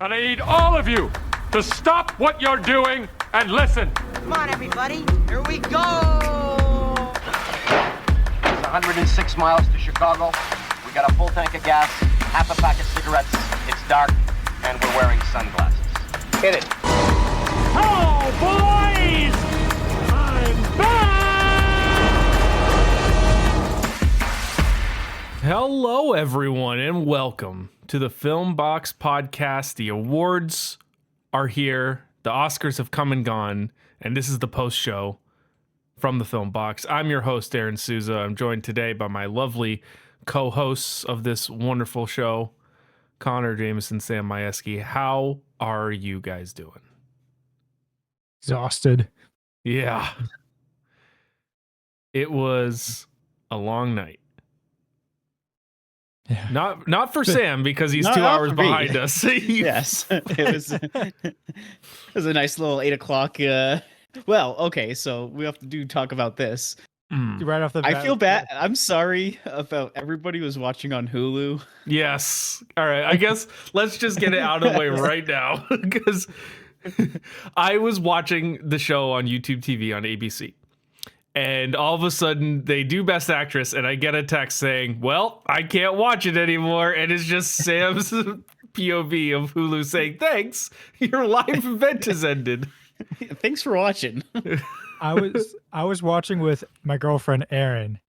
And I need all of you to stop what you're doing and listen. Come on, everybody. Here we go. It's 106 miles to Chicago. We got a full tank of gas, half a pack of cigarettes. It's dark, and we're wearing sunglasses. Hit it. Oh, boys! I'm back! Hello, everyone, and welcome to the Film Box Podcast. The awards are here. The Oscars have come and gone, and this is the post show from the Film Box. I'm your host, Aaron Souza. I'm joined today by my lovely co-hosts of this wonderful show, Connor Jameson, Sam Majewski. How are you guys doing? Exhausted. Yeah. It was a long night. Yeah. Not for Sam, because he's 2 hours behind us. Yes, it was a nice little 8 o'clock. Well, okay, so we have to talk about this. Right off the bat. I feel bad. I'm sorry about everybody who was watching on Hulu. Yes. All right. I guess let's just get it out of the way right now, because I was watching the show on YouTube TV on ABC. And all of a sudden, they do Best Actress, and I get a text saying, well, I can't watch it anymore. And it's just Sam's POV of Hulu saying, thanks, your live event has ended. Thanks for watching. I was watching with my girlfriend, Erin,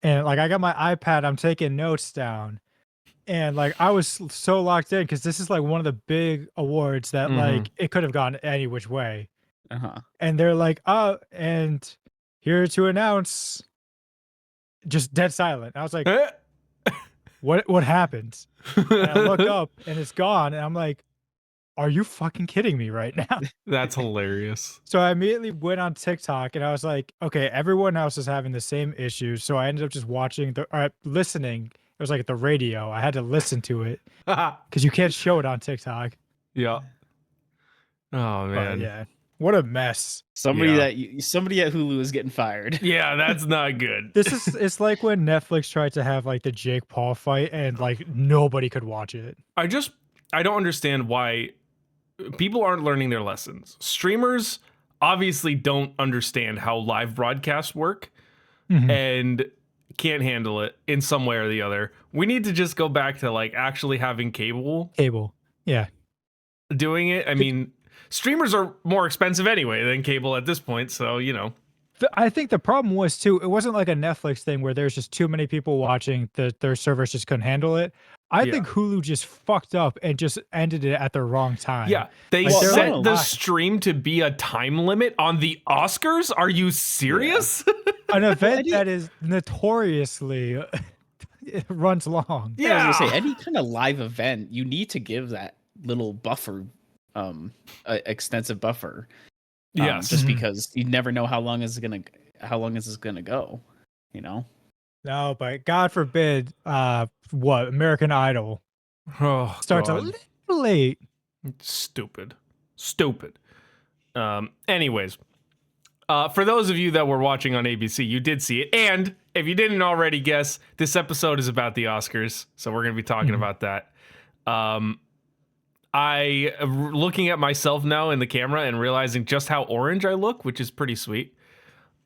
and like I got my iPad, I'm taking notes down. And like I was so locked in because this is like one of the big awards that like it could have gone any which way. And they're like, oh, and here to announce, just dead silent. I was like, what happened? And I look up and it's gone. And I'm like, are you fucking kidding me right now? That's hilarious. So I immediately went on TikTok and I was like, okay, everyone else is having the same issues. So I ended up just watching listening. It was like at the radio. I had to listen to it because you can't show it on TikTok. Yeah. Oh, man. But yeah. What a mess. Somebody at Hulu is getting fired. Yeah, that's not good. It's like when Netflix tried to have like the Jake Paul fight and like nobody could watch it. I don't understand why people aren't learning their lessons. Streamers obviously don't understand how live broadcasts work and can't handle it in some way or the other. We need to just go back to like actually having cable. Yeah. Doing it. I mean, streamers are more expensive anyway than cable at this point, so you know. I think the problem was too, it wasn't like a Netflix thing where there's just too many people watching that their servers just couldn't handle it. I think Hulu just fucked up and just ended it at the wrong time. Yeah, they Like, set the stream to be a time limit on the Oscars. Are you serious? Yeah. An event that is notoriously it runs long. Yeah, I was gonna say, any kind of live event, you need to give that little buffer, extensive buffer. Yes, just because you never know how long is this gonna go, you know? No, but God forbid, American Idol starts a little late. Stupid. Anyways, for those of you that were watching on ABC, you did see it. And if you didn't already guess, this episode is about the Oscars. So we're going to be talking about that. I looking at myself now in the camera and realizing just how orange I look, which is pretty sweet.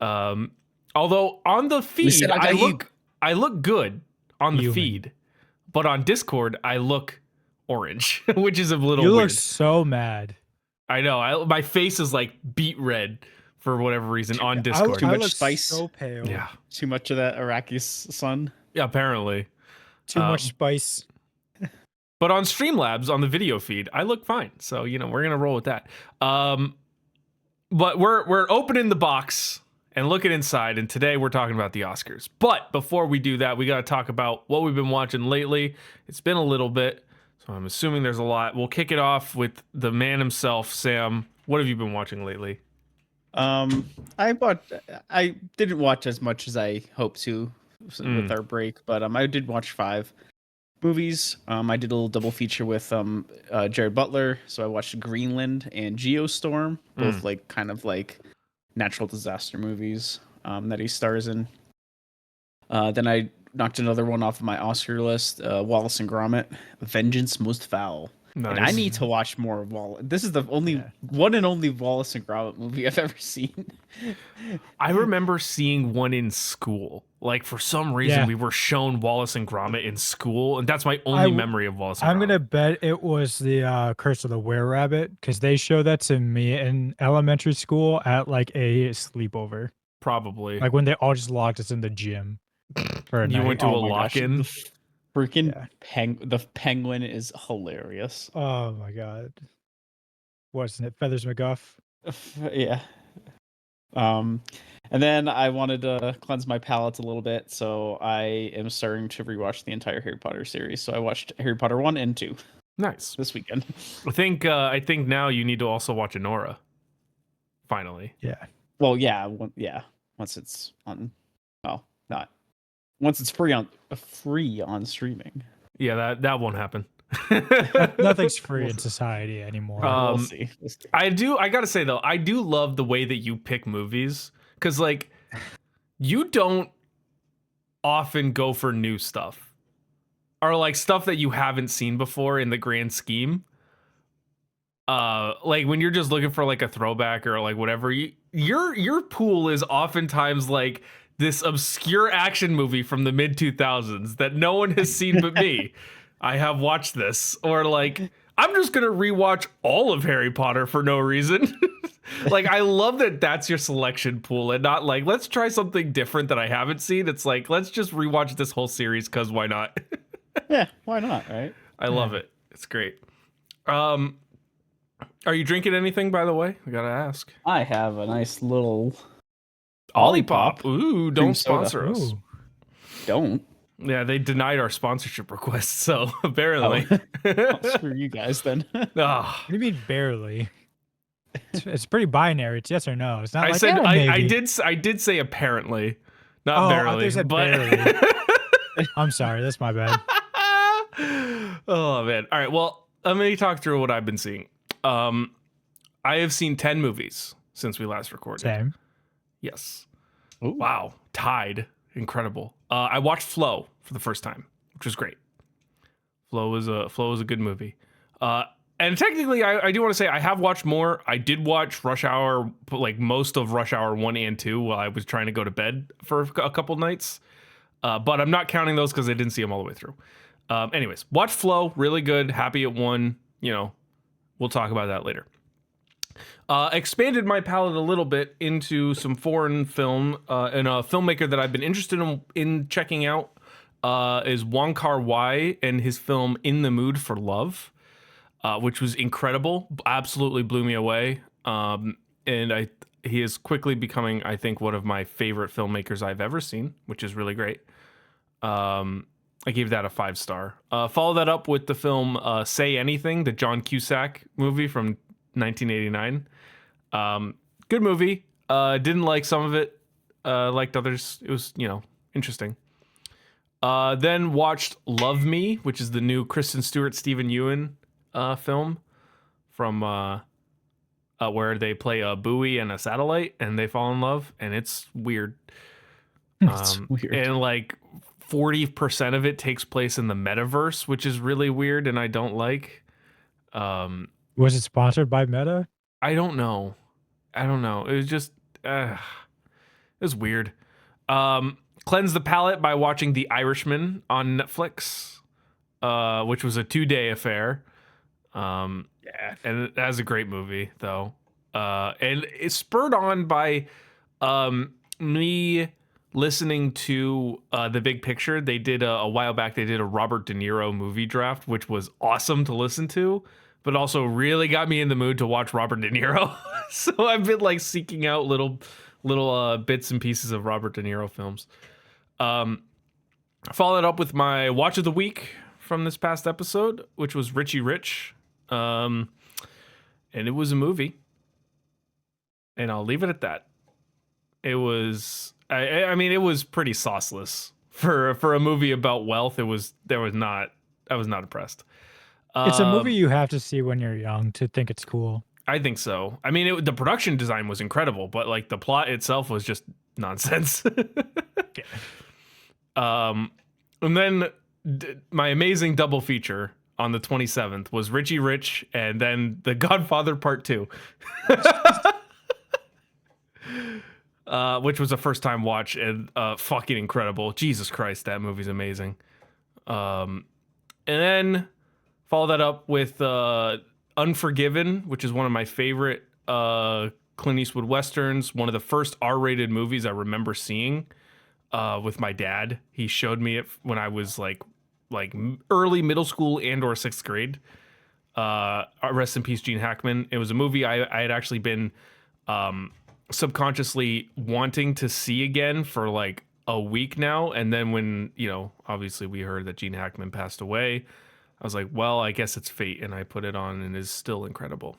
Although on the feed, I look good on the feed, but on Discord, I look orange, which is a little weird. You look so mad. I know. My face is like beet red for whatever reason on Discord. Too much spice. So pale. Yeah. Too much of that Iraqi sun. Yeah, apparently. Too much spice. But on Streamlabs, on the video feed, I look fine. So, you know, we're going to roll with that. But we're opening the box and looking inside, and today we're talking about the Oscars. But before we do that, we got to talk about what we've been watching lately. It's been a little bit, so I'm assuming there's a lot. We'll kick it off with the man himself, Sam. What have you been watching lately? I didn't watch as much as I hoped to with our break, but I did watch 5 movies. I did a little double feature with Jared Butler, so I watched Greenland and Geostorm, both like kind of like natural disaster movies that he stars in. Then I knocked another one off of my Oscar list, Wallace and Gromit, Vengeance Most Foul. And I Nice. need to watch more of Wallace. This is the only one and only Wallace and Gromit movie I've ever seen. I remember seeing one in school. Like for some reason, we were shown Wallace and Gromit in school, and that's my only memory of Wallace and Gromit. I'm gonna bet it was the Curse of the Were-Rabbit because they showed that to me in elementary school at like a sleepover. Probably. Like when they all just locked us in the gym for a You night. went to a lock-in. Freaking the penguin is hilarious. Oh my god. Wasn't it Feathers McGuff? Yeah. And then I wanted to cleanse my palate a little bit, so I am starting to rewatch the entire Harry Potter series. So I watched Harry Potter 1 and 2 Nice. this weekend. I think now you need to also watch Anora. Finally. Yeah. Well, yeah, once it's on, well, not once it's free on streaming. Yeah, that won't happen. Nothing's free in society anymore. We'll see. I gotta say though, I do love the way that you pick movies because like you don't often go for new stuff or like stuff that you haven't seen before in the grand scheme. Like when you're just looking for like a throwback or like whatever, your pool is oftentimes like this obscure action movie from the mid 2000s that no one has seen but me. I have watched this, or like I'm just gonna rewatch all of Harry Potter for no reason. Like I love that that's your selection pool and not like let's try something different that I haven't seen. It's like let's just rewatch this whole series because why not? Yeah, why not, right? I love it. It's great. Are you drinking anything, by the way? I gotta ask. I have a nice little Olipop. Ooh, don't Cream soda. sponsor us. Ooh. Don't. Yeah, they denied our sponsorship request, so apparently. Oh, screw you guys then. Ah. What do you mean barely? It's pretty binary. It's yes or no. It's not I like said maybe. I did say apparently, not Oh, I thought barely, you said but barely. I'm sorry. That's my bad. oh man. All right. Well, let me talk through what I've been seeing. I have seen 10 movies since we last recorded. Same. Yes. Ooh. Wow. Tied. Incredible. I watched Flow for the first time, which was great. Flow was a good movie. And technically, I do want to say I have watched more. I did watch Rush Hour, like most of Rush Hour 1 and 2 while I was trying to go to bed for a couple nights. But I'm not counting those because I didn't see them all the way through. Anyways, watch Flow. Really good. Happy it won. You know, we'll talk about that later. Expanded my palette a little bit into some foreign film, and a filmmaker that I've been interested in checking out is Wong Kar-wai and his film In the Mood for Love, which was incredible, absolutely blew me away. And he is quickly becoming, I think, one of my favorite filmmakers I've ever seen, which is really great. I gave that a 5-star. Follow that up with the film Say Anything, the John Cusack movie from 1989. Good movie. Didn't like some of it. Liked others. It was, interesting. Then watched Love Me, which is the new Kristen Stewart, Stephen Ewan film from where they play a buoy and a satellite and they fall in love, and it's weird. It's weird. And like 40% of it takes place in the metaverse, which is really weird and I don't like. Was it sponsored by Meta? I don't know. It was just it was weird. Cleanse the palate by watching The Irishman on Netflix, which was a 2-day affair. And it has a great movie though. And it's spurred on by me listening to The Big Picture. They did a while back, they did a Robert De Niro movie draft, which was awesome to listen to, but also really got me in the mood to watch Robert De Niro. So I've been like seeking out little bits and pieces of Robert De Niro films. Followed up with my watch of the week from this past episode, which was Richie Rich. And it was a movie. And I'll leave it at that. It was, I mean, it was pretty sauceless for a movie about wealth. I was not impressed. It's a movie you have to see when you're young to think it's cool. I think so. I mean, the production design was incredible, but like the plot itself was just nonsense. And then my amazing double feature on the 27th was Richie Rich and then The Godfather Part 2. Which was a first time watch and fucking incredible. Jesus Christ, that movie's amazing. And then follow that up with Unforgiven, which is one of my favorite Clint Eastwood westerns. One of the first R-rated movies I remember seeing with my dad. He showed me it when I was like early middle school and or sixth grade. Rest in peace, Gene Hackman. It was a movie I had actually been subconsciously wanting to see again for like a week now. And then when, obviously we heard that Gene Hackman passed away, I was like, well, I guess it's fate. And I put it on and it's still incredible.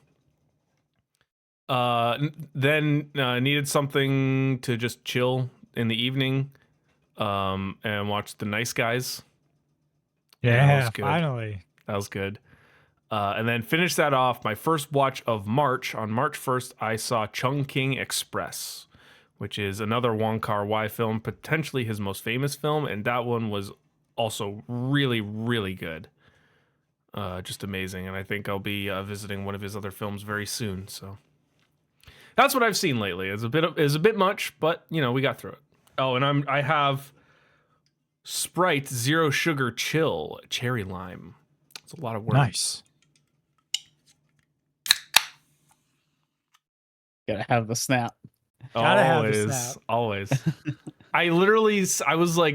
Then needed something to just chill in the evening and watch The Nice Guys. Yeah, finally. That was good. And then finish that off. My first watch of March. On March 1st, I saw Chungking Express, which is another Wong Kar-wai film, potentially his most famous film. And that one was also really, really good. Just amazing. And I think I'll be visiting one of his other films very soon. So that's what I've seen lately. It's a bit much, but we got through it. Oh, and I have Sprite Zero Sugar Chill Cherry Lime. It's a lot of words. Nice. Gotta have the snap. Gotta have the Always, snap. always.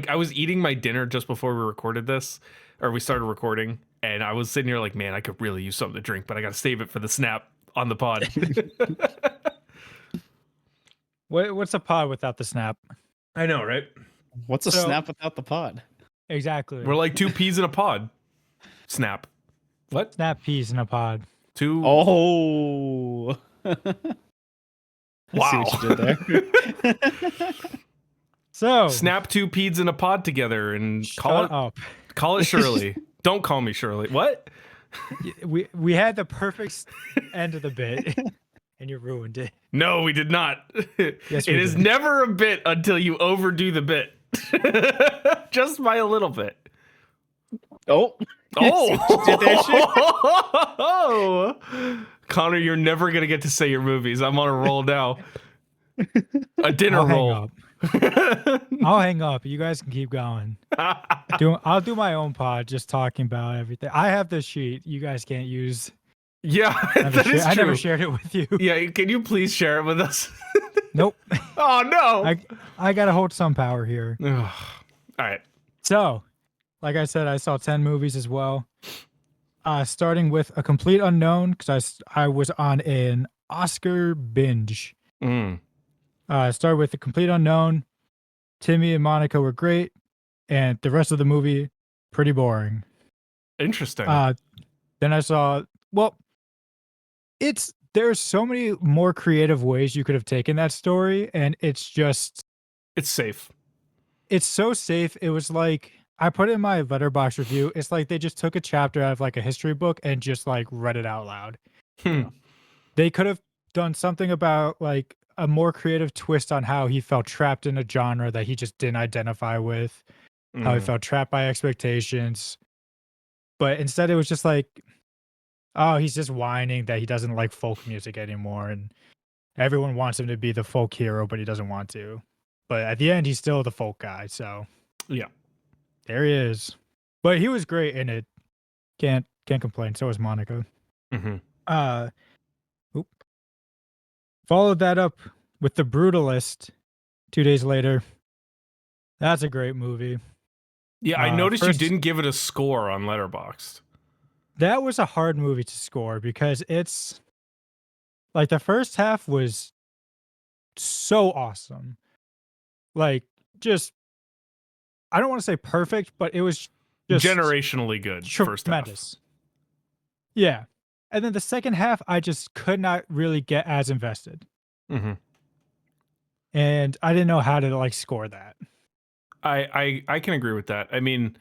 I was eating my dinner just before we recorded this, or we started recording, and I was sitting here like, man, I could really use something to drink, but I gotta save it for the snap on the pod. What's a pod without the snap? I know, right? What's a snap without the pod? Exactly. We're like two peas in a pod. Snap. What? Snap peas in a pod. Two. Oh. Wow. I see what you did there. So Snap two peas in a pod together and shut up. Call it Shirley. Don't call me Shirley. What? We had the perfect end of the bit, and you ruined it. No, we did not. Yes, It we is did. never a bit until you overdo the bit. Just by a little bit. Oh. Oh. Did that shit? Oh. Connor, you're never going to get to say your movies. I'm on a roll now. A dinner I'll roll. hang up. I'll hang up. You guys can keep going. I'll do my own pod, just talking about everything. I have the sheet. You guys can't use. Yeah, that is I never true. shared it with you. Yeah, can you please share it with us? Nope. Oh, no. I gotta hold some power here. All right. So, like I said, I saw 10 movies as well. Starting with A Complete Unknown, because I was on an Oscar binge. Started with A Complete Unknown. Timmy and Monica were great, and the rest of the movie pretty boring. Interesting. Then I saw, there's so many more creative ways you could have taken that story, and it's safe. it's so safe. It was like, I put it in my Letterboxd review. It's like they just took a chapter out of like a history book and just like read it out loud. They could have done something about like a more creative twist on how he felt trapped in a genre that he just didn't identify with, how he felt trapped by expectations. But instead it was just like, oh, he's just whining that he doesn't like folk music anymore. And everyone wants him to be the folk hero, but he doesn't want to. But at the end, he's still the folk guy. So Yeah. there he is. But he was great in it. Can't complain. So was Monica. Followed that up with The Brutalist 2 days later. That's a great movie. Yeah, I noticed first- you didn't give it a score on Letterboxd. That was a hard movie to score because it's like the first half was so awesome. Like, just, I don't want to say perfect, but it was just Generationally good. First half. tremendous. Yeah. And then the second half, I just could not really get as invested. And I didn't know how to like score that. I can agree with that. I mean,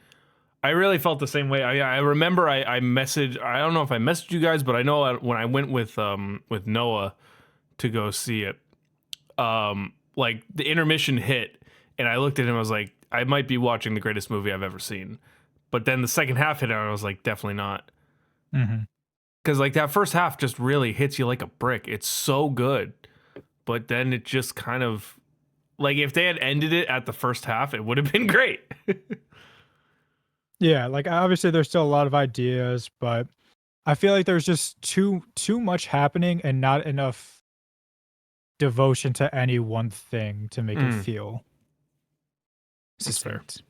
I really felt the same way. I remember I messaged, I don't know if I messaged you guys, but I know when I went with Noah to go see it, like the intermission hit and I looked at him, I was like, I might be watching the greatest movie I've ever seen. But then the second half hit, and I was like, definitely not. Mm-hmm. Because like that first half just really hits you like a brick. It's so good, but then it just kind of like if they had ended it at the first half, it would have been great. Yeah, like obviously there's still a lot of ideas, but I feel like there's just too much happening and not enough devotion to any one thing to make it feel That's fair. succinct.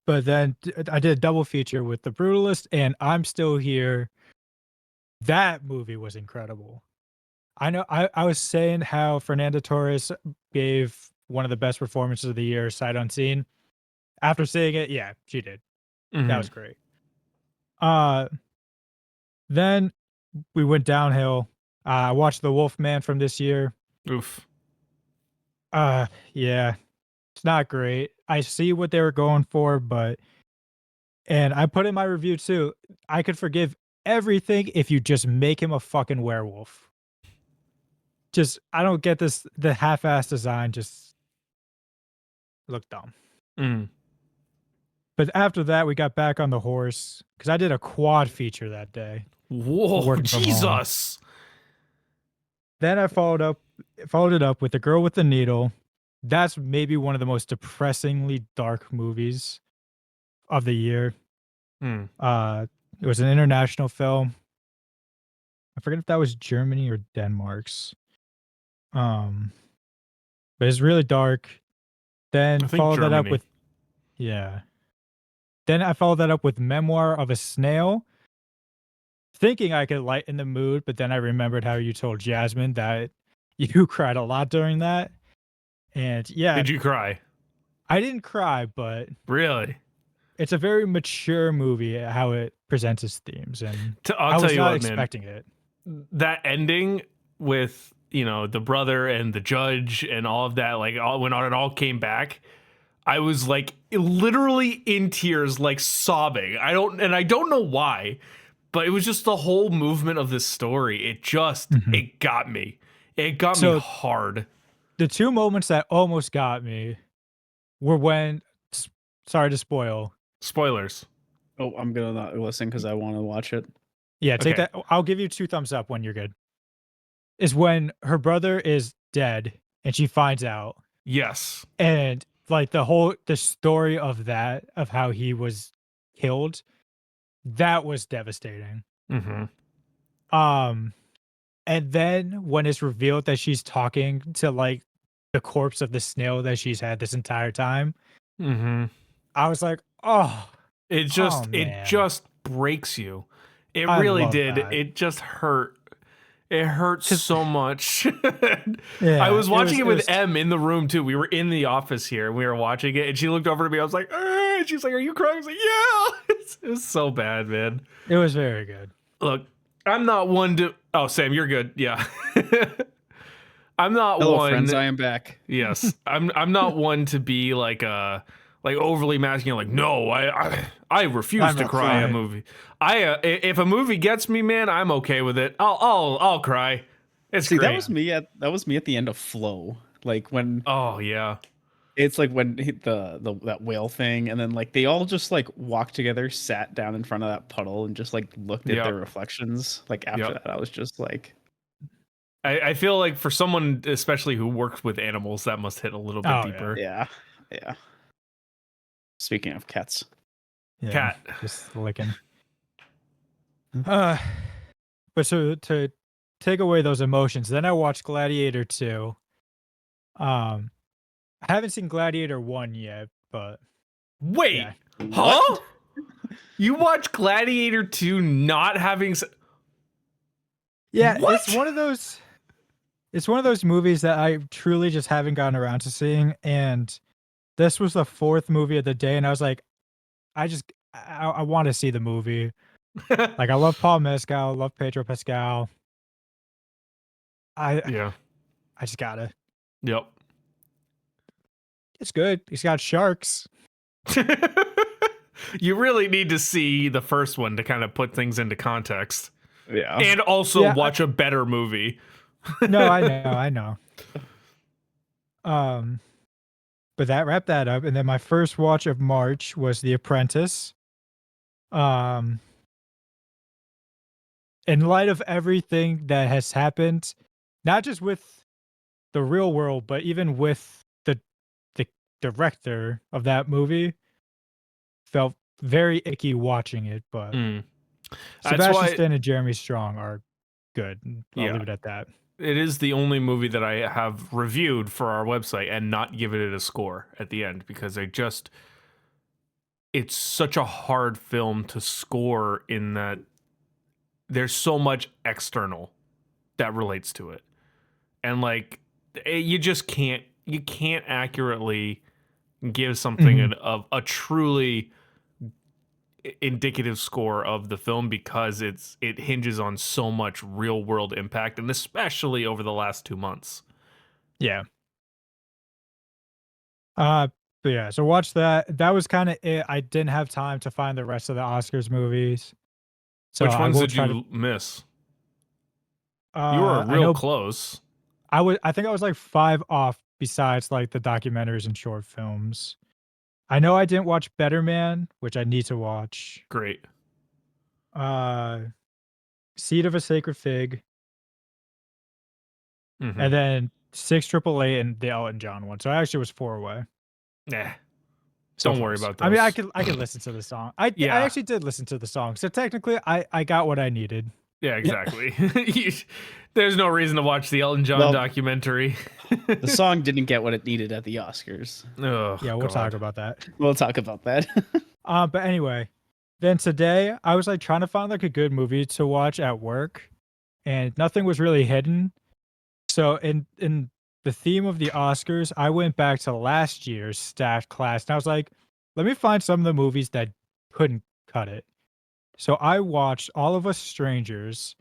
But then I did a double feature with The Brutalist and I'm Still Here. That movie was incredible. I know I was saying how Fernanda Torres gave one of the best performances of the year, sight unseen. After seeing it, yeah, she did. That was great. Then we went downhill. I watched The Wolfman from this year. Oof. Yeah, it's not great. I see what they were going for, and I put in my review too. I could forgive everything if you just make him a fucking werewolf. Just I don't get this. The half-ass design just looked dumb. But after that, we got back on the horse because I did a quad feature that day. Whoa, Working from home. Jesus. Then I followed it up with The Girl with the Needle. That's maybe one of the most depressingly dark movies of the year. It was an international film. I forget if that was Germany or Denmark's. But it's really dark. Then I think followed that up Germany. with Then I followed that up with Memoir of a Snail, thinking I could lighten the mood, but then I remembered how you told Jasmine that you cried a lot during that. And yeah, Did you cry? I didn't cry, but Really? it's a very mature movie how it presents its themes, and I I'll was tell you not what, man. expecting it. That ending with, you know, the brother and the judge and all of that, like when it all came back, I was like literally in tears, like sobbing. I don't know why, but it was just the whole movement of this story. It just it got me. It got me hard. The two moments that almost got me were when, sorry to spoil. Spoilers. Oh, I'm gonna not listen because I want to watch it. Yeah, take Okay. that. I'll give you 2 thumbs up when you're good. Is when her brother is dead and she finds out. Yes. And like the story of that, of how he was killed, that was devastating. And then when it's revealed that she's talking to like the corpse of the snail that she's had this entire time, I was like, oh, It man. just breaks you. It I really love did. that. It just hurt. It hurt so much. Yeah, I was watching it with was- Em in the room too. We were in the office here and we were watching it, and she looked over to me. I was like, and she's like, "Are you crying?" I was like, "Yeah." It was so bad, man. It was very good. Look, I'm not one to. Oh, Sam, you're good. Yeah. I'm not Hello, one. friends. I am back. Yes, I'm not one to be like overly masculine. Like, no, I refuse I'm to not cry a crying. movie. If a movie gets me, man, I'm okay with it. I'll cry. It's See, great. that was me at the end of Flow. Like when Oh yeah, it's like when the that whale thing, and then like they all just like walked together, sat down in front of that puddle, and just like looked at Yep. their reflections. Like after Yep. that, I was just like, I feel like for someone especially who works with animals, that must hit a little bit Oh, yeah. deeper. yeah. Speaking of cats, Yeah, Cat. just licking. But so to take away those emotions, then I watched Gladiator 2. I haven't seen Gladiator 1 yet, but Wait, yeah. huh? You watch Gladiator 2 not having Yeah, What? it's one of those movies that I truly just haven't gotten around to seeing, and this was the 4th movie of the day, and I was like, I want to see the movie. Like I love Paul Mescal, I love Pedro Pascal. Yeah. I just gotta. Yep. It's good. He's got sharks. You really need to see the first one to kind of put things into context. yeah. And also Yeah, watch a better movie. No, I know. But that wrapped that up, and then my first watch of March was The Apprentice. Um, in light of everything that has happened, not just with the real world, but even with the director of that movie, felt very icky watching it. But Mm. That's Sebastian why, Stan and Jeremy Strong are good. And I'll yeah, leave it at that. it is the only movie that I have reviewed for our website and not given it a score at the end because it's such a hard film to score in that there's so much external that relates to it. And like you can't accurately give something Mhm. of a truly indicative score of the film because it hinges on so much real world impact, and especially over the last 2 months. Yeah. Uh, but yeah, so watch that. That was kind of it. I didn't have time to find the rest of the Oscars movies, so Which I ones will did try to. you miss? You were I real know close. I think I was like 5 off besides like the documentaries and short films. I know I didn't watch Better Man, which I need to watch. Great. Uh, Seed of a Sacred Fig, Mm-hmm. and then 6 AAA and the Elton John one. So I actually was 4 away. Nah, So don't worry close. about I mean, those. I could listen to the song. I Yeah. actually did listen to the song. So technically I got what I needed. Yeah, exactly. There's no reason to watch the Elton John Well, documentary. the song didn't get what it needed at the Oscars. Oh, Yeah, we'll talk God. about that. We'll talk about that. But anyway, then today I was like trying to find like a good movie to watch at work, and nothing was really hidden. So in the theme of the Oscars, I went back to last year's staff class, and I was like, let me find some of the movies that couldn't cut it. So I watched All of Us Strangers,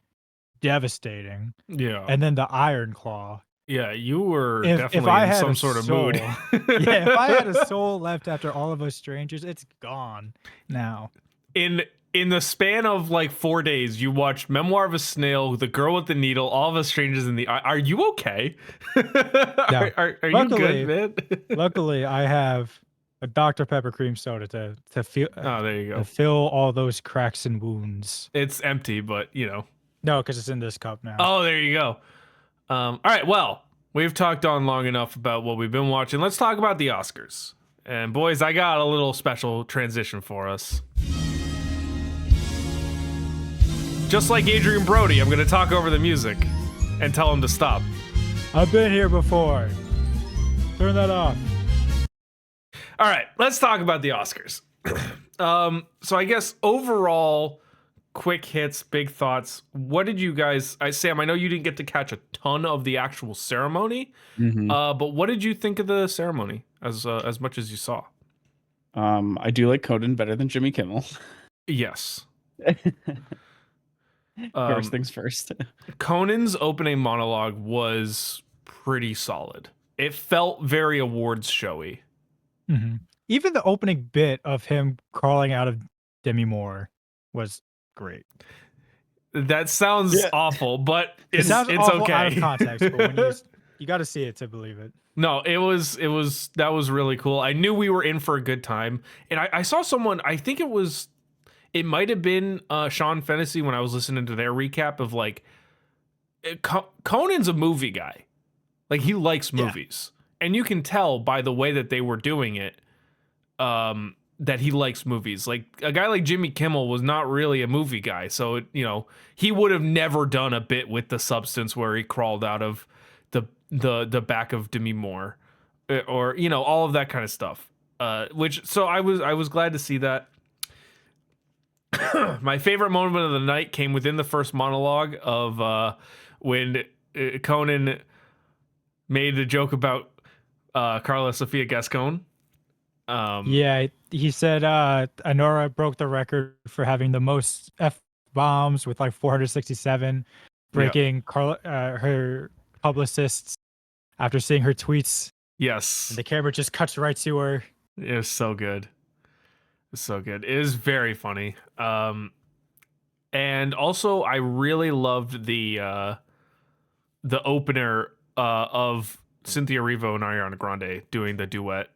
devastating, Yeah. and then The Iron Claw. Yeah, you were If definitely I in had some a sort of soul, mood. yeah, if I had a soul left after All of Us Strangers, it's gone now. In the span of like 4 days, you watched Memoir of a Snail, The Girl with the Needle, All of Us Strangers in the Eye. Are you okay? No. Are you good, Luckily, man? luckily, I have a Dr. Pepper cream soda Oh, there you to go. fill all those cracks and wounds. It's empty, but you know. No, because it's in this cup now. Oh, there you go. All right, well, we've talked on long enough about what we've been watching. Let's talk about the Oscars. And boys, I got a little special transition for us. Just like Adrian Brody, I'm going to talk over the music and tell him to stop. I've been here before. Turn that off. All right, let's talk about the Oscars. So I guess overall, quick hits, big thoughts. What did you guys? Sam, I know you didn't get to catch a ton of the actual ceremony, but what did you think of the ceremony as much as you saw? I do like Conan better than Jimmy Kimmel. Yes. First things first. Conan's opening monologue was pretty solid. It felt very awards showy. Mm-hmm. Even the opening bit of him crawling out of Demi Moore was great. That sounds awful, but It it's sounds awful okay. out of context, but when you got to see it to believe it. No, it was that was really cool. I knew we were in for a good time, and I saw someone. I think it might have been Sean Fennessy when I was listening to their recap of like Conan's a movie guy, like he likes movies, and you can tell by the way that they were doing it, that he likes movies. Like a guy like Jimmy Kimmel was not really a movie guy, so he would have never done a bit with the substance where he crawled out of the back of Demi Moore, or all of that kind of stuff. So I was glad to see that. My favorite moment of the night came within the first monologue of when Conan made the joke about Carla Sofia Gascon. Yeah, he said Anora broke the record for having the most F bombs with like 467, breaking her publicists after seeing her tweets. Yes. And the camera just cuts right to her. It was so good. It's so good. It is very funny. And also I really loved the opener of Cynthia Erivo and Ariana Grande doing the duet.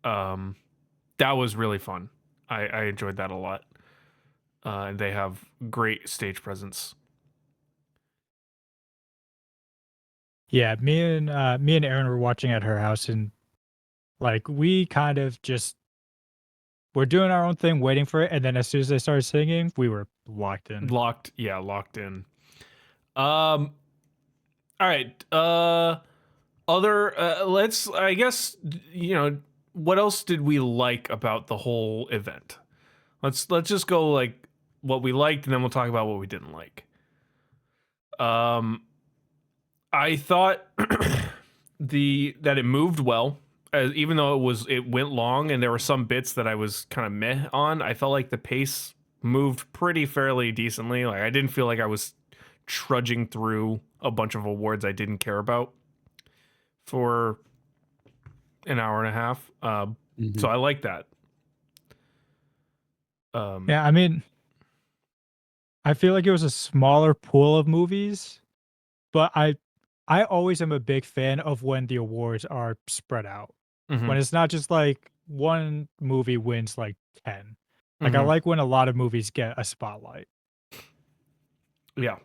That was really fun. I enjoyed that a lot. and they have great stage presence. Yeah, me and Aaron were watching at her house, and like we kind of just were doing our own thing, waiting for it, and then as soon as they started singing, we were locked in. Locked in. All right. Let's. I guess what else did we like about the whole event? Let's just go like what we liked, and then we'll talk about what we didn't like. I thought that it moved well, even though it went long, and there were some bits that I was kind of meh on. I felt like the pace moved pretty fairly decently. Like I didn't feel like I was trudging through a bunch of awards I didn't care about for an hour and a half. So I like that. Yeah, I mean, I feel like it was a smaller pool of movies, but I always am a big fan of when the awards are spread out. Mhm. When it's not just like one movie wins like 10. Like I Mhm. like when a lot of movies get a spotlight. Yeah.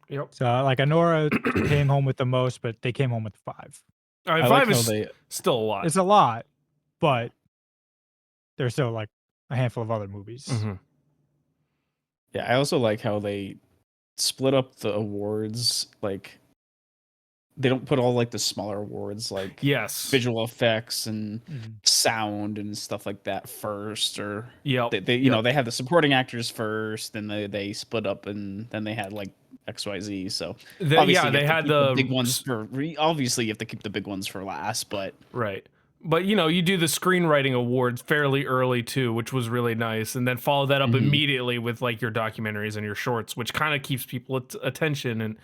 Yep. So like Anora came home with the most, but they came home with 5. I mean, I like 5 how is they still a lot. It's a lot, but there's still like a handful of other movies. Mhm. Yeah, I also like how they split up the awards. Like, they don't put all like the smaller awards, like Yes. visual effects and Mhm. sound and stuff like that first, or Yep. they you know they have the supporting actors first, then they split up, and then they had like XYZ. So obviously They you have to had keep the big ones for obviously you have to keep the big ones for last, but right. But you do the screenwriting awards fairly early too, which was really nice, and then follow that up immediately with like your documentaries and your shorts, which kind of keeps people attention. And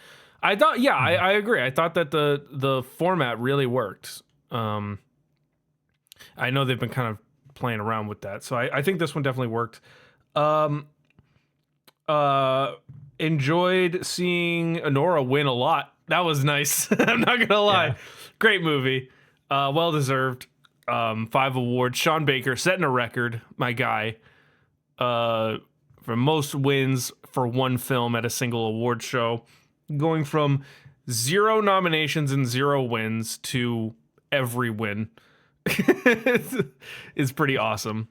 I thought, I agree. I thought that the format really worked. I know they've been kind of playing around with that, so I think this one definitely worked. Um, Enjoyed seeing Anora win a lot. That was nice. I'm not gonna lie. Yeah. Great movie. Well deserved. 5 awards. Sean Baker setting a record, my guy. For most wins for one film at a single award show. Going from 0 nominations and 0 wins to every win. is pretty awesome.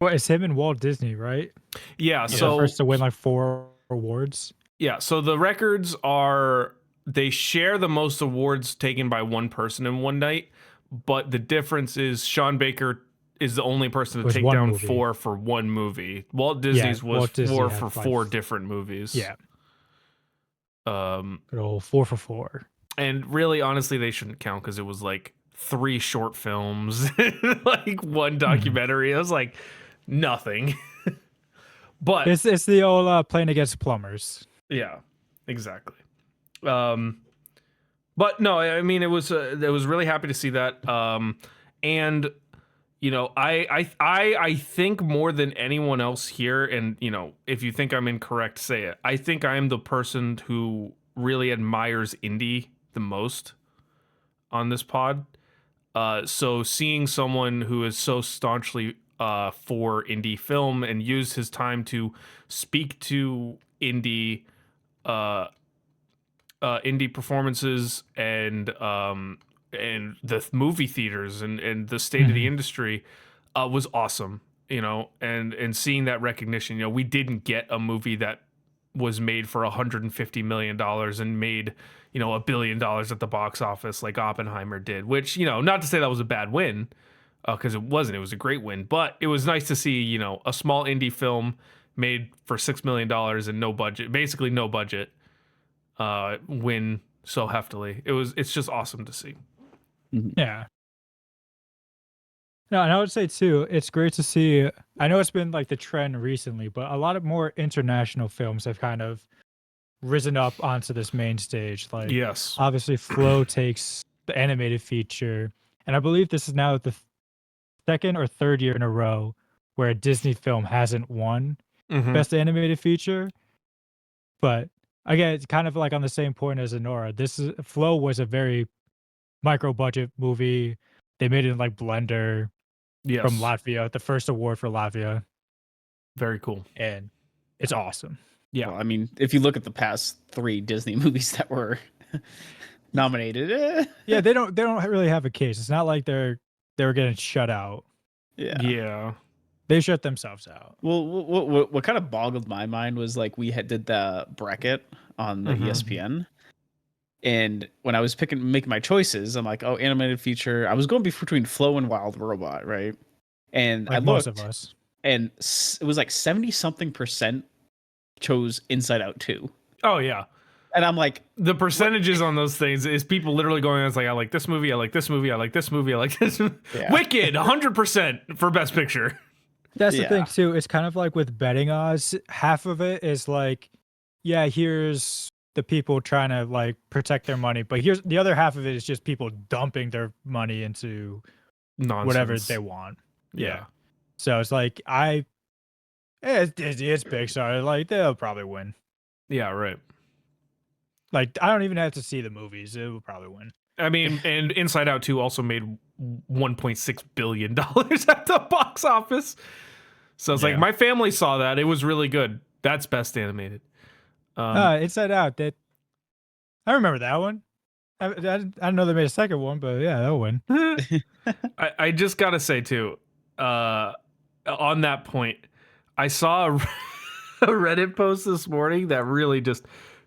Well, it's him and Walt Disney, right? Yeah, The so first to win like 4 awards. yeah, so the records are they share the most awards taken by one person in one night, but the difference is Sean Baker is the only person to Was take one down movie. 4 for one movie. Walt Disney's was Walt Disney 4 had for 5. 4 different movies. Yeah, Um, good old 4 for 4. and really, honestly, they shouldn't count because it was like 3 short films, like one documentary. It was like nothing. But It's the old playing against plumbers. yeah, exactly. But no, I mean, it was really happy to see that. And I think more than anyone else here, and if you think I'm incorrect, say it. I think I am the person who really admires indie the most on this pod. So seeing someone who is so staunchly for indie film and used his time to speak to indie indie performances and the movie theaters and the state of the industry was awesome. And seeing that recognition. We didn't get a movie that was made for $150 million and made $1 billion at the box office like Oppenheimer did, which not to say that was a bad win, because it wasn't. It was a great win, but it was nice to see a small indie film made for $6 million and no budget, basically no budget, win so heftily. It's just awesome to see. Yeah. No, and I would say too, it's great to see. I know it's been like the trend recently, but a lot of more international films have kind of risen up onto this main stage. Like, Yes. obviously, Flow takes the animated feature, and I believe this is now the second or third year in a row where a Disney film hasn't won Mhm. Best Animated Feature. But again, it's kind of like on the same point as Anora. Flow was a very micro budget movie. They made it in like Blender Yes. from Latvia, the first award for Latvia. Very cool. And it's awesome. Yeah. Well, I mean, if you look at the past 3 Disney movies that were nominated, Yeah, they don't really have a case. It's not like they were getting shut out. Yeah. They shut themselves out. Well, what kind of boggled my mind was like we did the bracket on the ESPN, and when I was making my choices, I'm like, oh, animated feature. I was going between Flow and Wild Robot, right? And Like I most looked, of us. and it was like 70-something% chose Inside Out 2. Oh yeah. And I'm like, The percentages on those things is people literally going, it's like, I like this movie, I like this movie, I like this movie, I like this. Yeah. Wicked, 100% for Best Picture. That's the thing Yeah. too. It's kind of like with betting odds. Half of it is like, yeah, here's the people trying to like protect their money, but here's the other half of it is just people dumping their money into Nonsense. whatever they want. Yeah. So it's like it's Disney, it's Pixar. Like they'll probably win. Yeah, right. Like I don't even have to see the movies; it will probably win. I mean, and Inside Out 2 also made $1.6 billion at the box office. So it's like, Yeah. my family saw that. It was really good. That's Best Animated. Inside Out. That I remember that one. I don't know they made a second one, but yeah, that'll win. I just got to say, too, on that point, I saw a Reddit post this morning that really just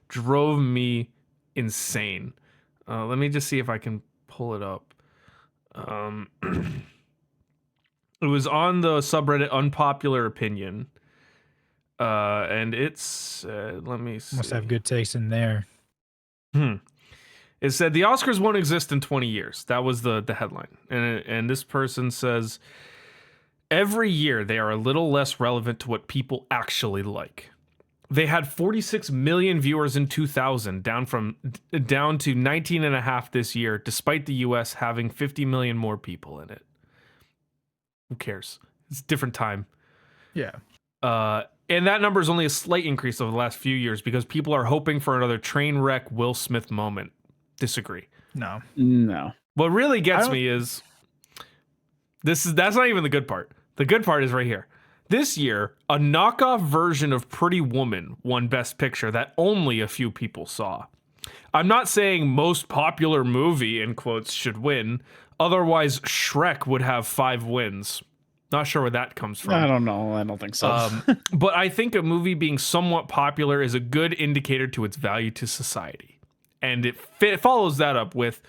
drove me insane. Let me just see if I can pull it up. It was on the subreddit Unpopular Opinion. And it's, let me see. Must have good taste in there. It said the Oscars won't exist in 20 years. That was the headline. And this person says, every year they are a little less relevant to what people actually like. They had 46 million viewers in 2000, down to 19 and a half this year, despite the US having 50 million more people in it. Who cares? It's a different time. Yeah. And that number is only a slight increase over the last few years because people are hoping for another train wreck Will Smith moment. Disagree. No. What really gets me is that's not even the good part. The good part is right here. This year, a knockoff version of Pretty Woman won Best Picture that only a few people saw. I'm not saying most popular movie, in quotes, should win. Otherwise, Shrek would have 5 wins. Not sure where that comes from. I don't know. I don't think so. But I think a movie being somewhat popular is a good indicator to its value to society. And it follows that up with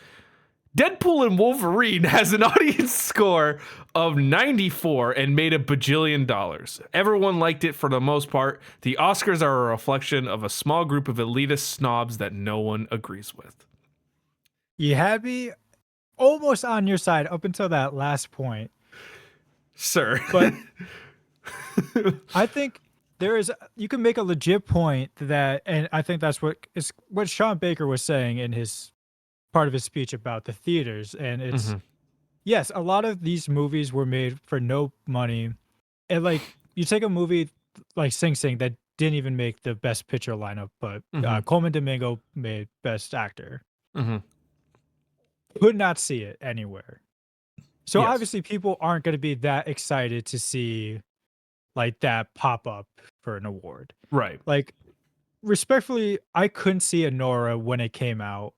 Deadpool and Wolverine has an audience score of 94 and made $1 bajillion. Everyone liked it for the most part. The Oscars are a reflection of a small group of elitist snobs that no one agrees with. You had me almost on your side up until that last point. Sir. But I think you can make a legit point that, and I think that's what Sean Baker was saying in his part of his speech about the theaters. And it's, yes, a lot of these movies were made for no money. And like, you take a movie like Sing Sing that didn't even make the Best Picture lineup, but Coleman Domingo made Best Actor. Could not see it anywhere. So Yes. obviously people aren't going to be that excited to see like that pop up for an award. Right. Like, respectfully, I couldn't see Anora when it came out.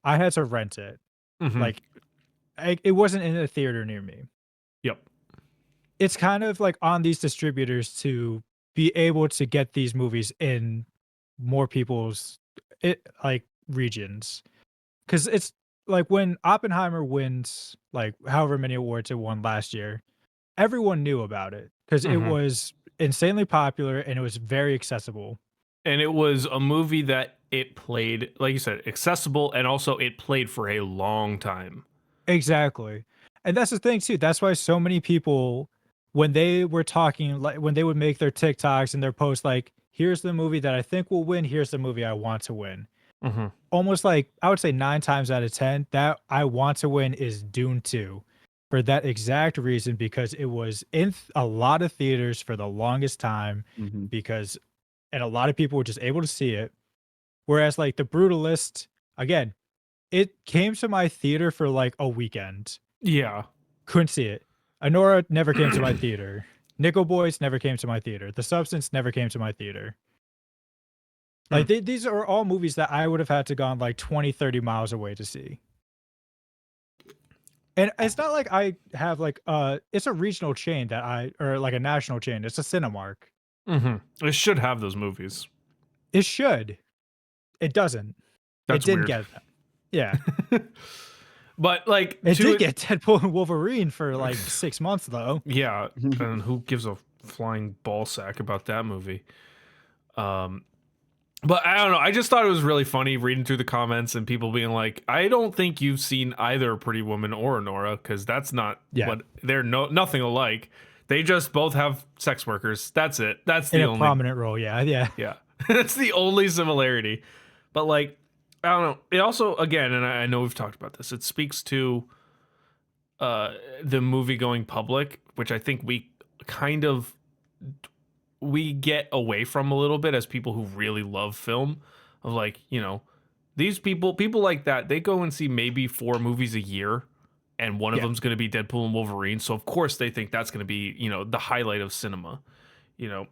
I had to rent it. Like, it wasn't in a theater near me. Yep. It's kind of like on these distributors to be able to get these movies in more people's regions. Because it's like when Oppenheimer wins like however many awards it won last year, everyone knew about it because it was insanely popular and it was very accessible. And it was a movie that it played, like you said, accessible, and also it played for a long time. Exactly. And that's the thing too. That's why so many people, when they were talking, like when they would make their TikToks and their posts, like, here's the movie that I think will win, here's the movie I want to win. Almost like, I would say 9 times out of 10, that I want to win is Dune 2 for that exact reason, because it was in a lot of theaters for the longest time and a lot of people were just able to see it. Whereas like The Brutalist, again, it came to my theater for like a weekend. Yeah. Couldn't see it. Anora never came to my theater. Nickel Boys never came to my theater. The Substance never came to my theater. Like these are all movies that I would have had to gone like 20, 30 miles away to see. And it's not like I have like it's a regional chain or like a national chain. It's a Cinemark. It should have those movies. It should. It doesn't. That's it didn't weird. get that. Yeah. But like it did get Deadpool and Wolverine for like 6 months though. Yeah, and who gives a flying ball sack about that movie? But I don't know. I just thought it was really funny reading through the comments and people being like, "I don't think you've seen either Pretty Woman or Anora because that's not what they're nothing alike. They just both have sex workers. That's it. That's the only prominent role. Yeah. That's the only similarity. But like, I don't know. It also, again, and I know we've talked about this. It speaks to the movie going public, which I think we get away from a little bit as people who really love film, of like, you know, these people like that, they go and see maybe 4 movies a year and one of them's going to be Deadpool and Wolverine. So of course they think that's going to be, you know, the highlight of cinema. You know,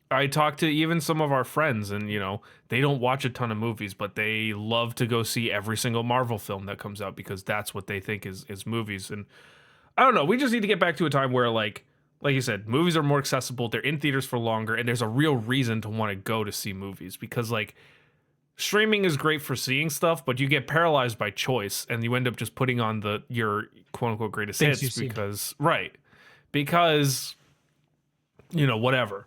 I talked to even some of our friends and, you know, they don't watch a ton of movies, but they love to go see every single Marvel film that comes out because that's what they think is movies. And I don't know, we just need to get back to a time where like you said, movies are more accessible, they're in theaters for longer, and there's a real reason to want to go to see movies because, like, streaming is great for seeing stuff, but you get paralyzed by choice, and you end up just putting on your quote-unquote greatest hits because, you know, whatever.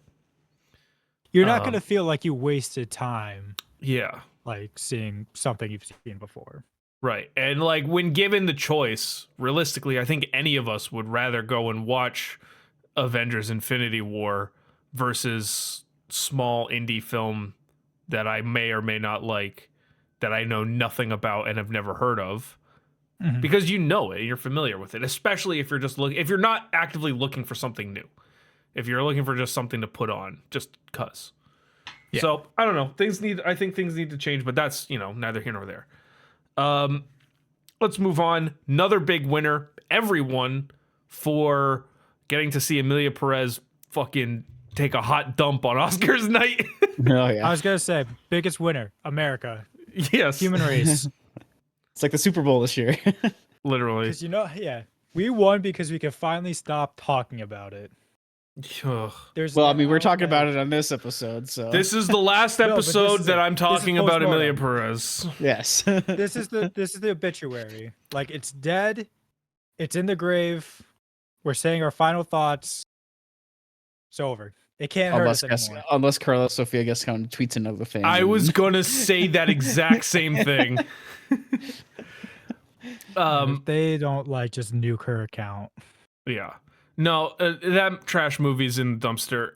You're not going to feel like you wasted time. Yeah. Like, seeing something you've seen before. Right. And, like, when given the choice, realistically, I think any of us would rather go and watch Avengers Infinity War versus small indie film that I may or may not like, that I know nothing about and have never heard of, because you know it, you're familiar with it, especially if you're just if you're not actively looking for something new, if you're looking for just something to put on just cuz. So I don't know, I think things need to change, but that's, you know, neither here nor there. Let's move on. Another big winner, everyone, for getting to see Emilia Perez fucking take a hot dump on Oscars night. Oh yeah. I was gonna say, biggest winner, America. Yes. Human race. It's like the Super Bowl this year. Literally. Because, you know, we won because we could finally stop talking about it. Ugh. Well, I mean, we're talking about it on this episode, so This is the last episode that I'm talking about Emilia post-mortem. Perez. yes. This is the obituary. Like, it's dead. It's in the grave. We're saying our final thoughts. It's over. It can't hurt us anymore. Unless Carlos Sofia Gascon tweets another thing. I was gonna say that exact same thing. If they don't like just nuke her account. Yeah. No, that trash movie's in the dumpster.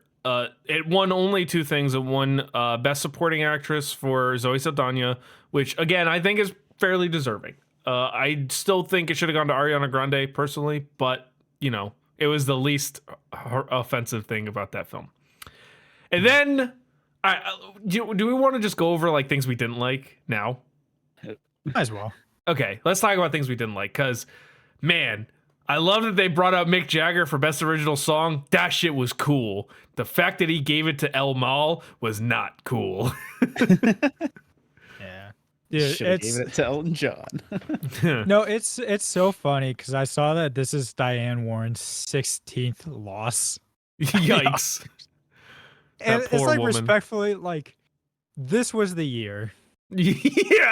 It won only 2 things. It won Best Supporting Actress for Zoe Saldana, which, again, I think is fairly deserving. I still think it should have gone to Ariana Grande, personally, but, you know, it was the least offensive thing about that film. And then, do we want to just go over, like, things we didn't like now? Might as well. Okay, let's talk about things we didn't like, because, man, I love that they brought out Mick Jagger for Best Original Song. That shit was cool. The fact that he gave it to El Mal was not cool. Yeah. Dude, should have given it to Elton John. No, it's so funny because I saw that this is Diane Warren's 16th loss. Yikes. And That it's poor like, woman. respectfully, like, this was the year. Yeah,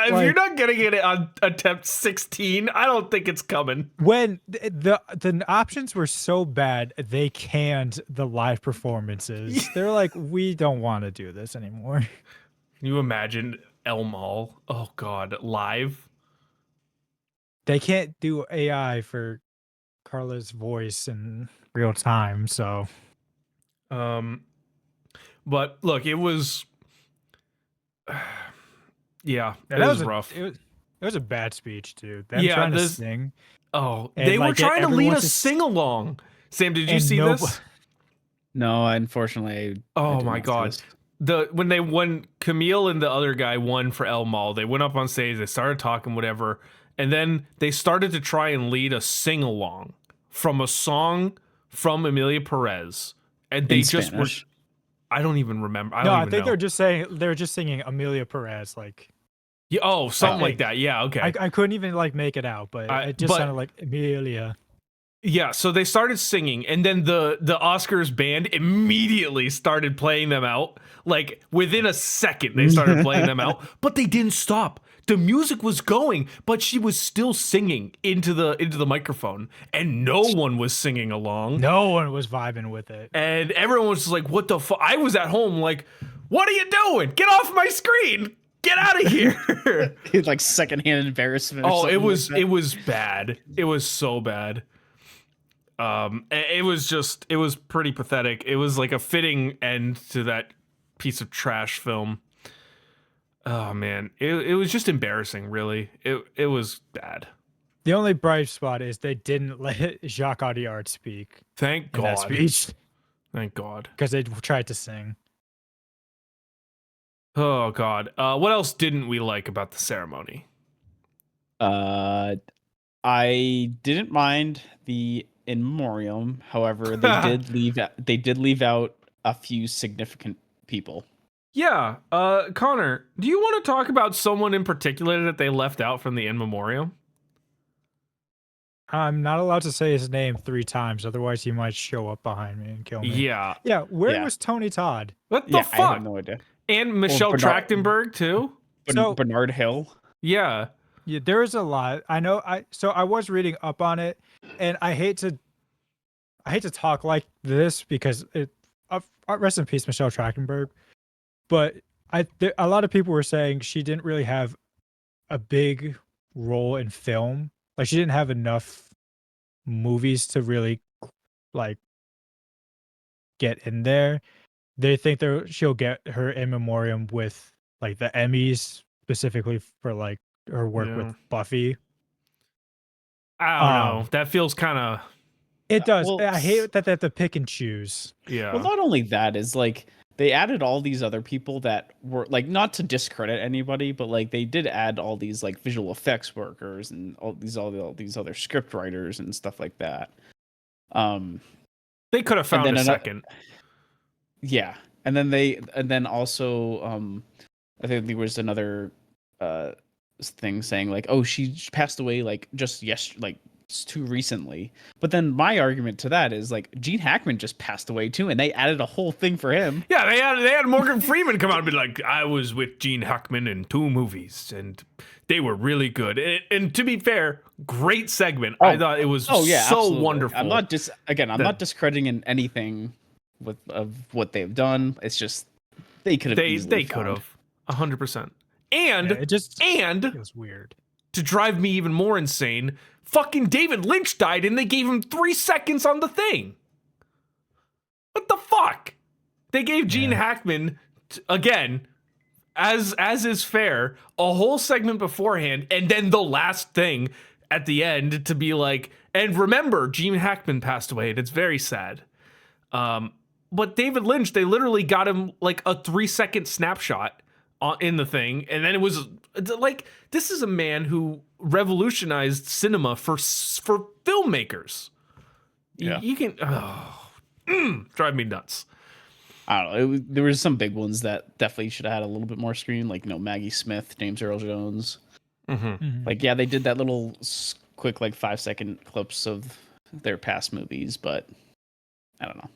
if Like, you're not getting it on attempt 16, I don't think it's coming. when the options were so bad, they canned the live performances. They're like, we don't want to do this anymore. Can you imagine El Mal? Oh God, live. They can't do AI for Carla's voice in real time, so But look, it was. Yeah, it that was rough. It was a bad speech, dude. Them trying to sing. Oh, and, they were like, get trying to lead everyone a to sing along. Sam, did you and see this? No, unfortunately. I Oh did my not see God. this. When Camille and the other guy won for El Mal, they went up on stage, they started talking, whatever, and then they started to try and lead a sing along from a song from Emilia Perez and they In just Spanish. were. I don't even remember. I No, don't I even think know. they're just singing Emilia Perez. Like Yeah, oh, something like think. that. Yeah, okay. I couldn't even like make it out, but it just But sounded like Emilia. yeah, so they started singing, and then the Oscars band immediately started playing them out. Like within a second, they started playing them out, but they didn't stop. The music was going, but she was still singing into the microphone, and no one was singing along. No one was vibing with it. And everyone was just like, "What the fuck?" I was at home like, "What are you doing? Get off my screen! Get out of here!" Like secondhand embarrassment. Or Oh, something like it was bad. It was so bad. It was pretty pathetic. It was like a fitting end to that piece of trash film. Oh man, it was just embarrassing. Really, it was bad. The only bright spot is they didn't let Jacques Audiard speak Thank in that God. speech Thank God. because they tried to sing. Oh God. What else didn't we like about the ceremony? that. I didn't mind the in memoriam. However, they did leave out a few significant people. Yeah. Connor, do you want to talk about someone in particular that they left out from the in memoriam? I'm not allowed to say his name 3 times, otherwise he might show up behind me and kill me. Yeah. Yeah, where Yeah. was Tony Todd? What the I fuck? have no idea. And Michelle Bernard- Trachtenberg too. So- Bernard Hill. Yeah. Yeah, there is a lot. I know. I was reading up on it, and I hate to talk like this because rest in peace, Michelle Trachtenberg. But a lot of people were saying she didn't really have a big role in film. Like she didn't have enough movies to really like get in there. They think she'll get her in memoriam with like the Emmys specifically for like her work Yeah. with Buffy. I don't know. That feels kind of It does. Well, I hate that they have to pick and choose. yeah. Well, not only that is like they added all these other people that were like not to discredit anybody, but like they did add all these like visual effects workers and all these other script writers and stuff like that. They could have found then a ano- second. Yeah, and then also I think there was another thing saying like, oh, she passed away like just too recently. But then my argument to that is like Gene Hackman just passed away too, and they added a whole thing for him. Yeah, they had Morgan Freeman come out and be like, I was with Gene Hackman in 2 movies, and they were really good. And to be fair, great segment. I thought it was so absolutely. wonderful. I'm not not discrediting in anything of what they've done. It's just they could have They could have 100%. And Yeah, it and was weird. to drive me even more insane, fucking David Lynch died and they gave him 3 seconds on the thing. What the fuck? They gave Gene Hackman again, as is fair, a whole segment beforehand and then the last thing at the end to be like, and remember, Gene Hackman passed away and it's very sad. But David Lynch, they literally got him like a 3-second snapshot in the thing, and then it was like, this is a man who revolutionized cinema for filmmakers. Yeah. You can drive me nuts. I don't know. There was some big ones that definitely should have had a little bit more screen, like Maggie Smith, James Earl Jones. Like, yeah, they did that little quick, like 5-second clips of their past movies, but I don't know.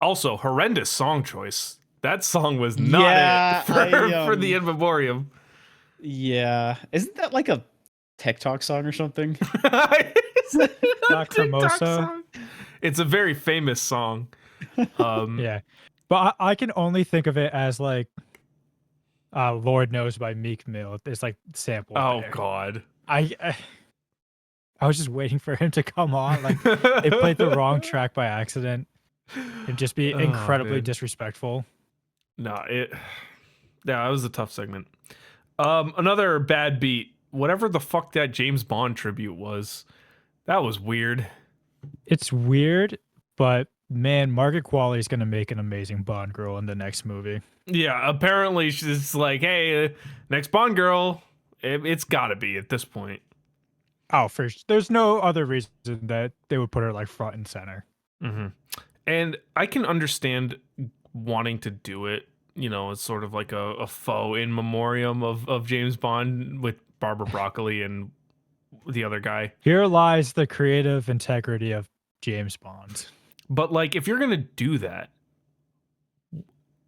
Also, horrendous song choice. That song was not it for the In Memoriam. Yeah, isn't that like a TikTok song or something? Lacrimosa. It's a very famous song. Yeah, but I can only think of it as like Lord Knows by Meek Mill. It's like sample. Oh there. God. I was just waiting for him to come on. Like they played the wrong track by accident and just be incredibly man. disrespectful. Yeah, that was a tough segment. Another bad beat. Whatever the fuck that James Bond tribute was, that was weird. It's weird, but man, Margaret Qualley is gonna make an amazing Bond girl in the next movie. Yeah, apparently she's like, hey, next Bond girl. It's got to be at this point. Oh, there's no other reason that they would put her like front and center. And I can understand wanting to do it. You know, it's sort of like a faux in memoriam of James Bond with Barbara Broccoli and the other guy. Here lies the creative integrity of James Bond. But like, if you're gonna do that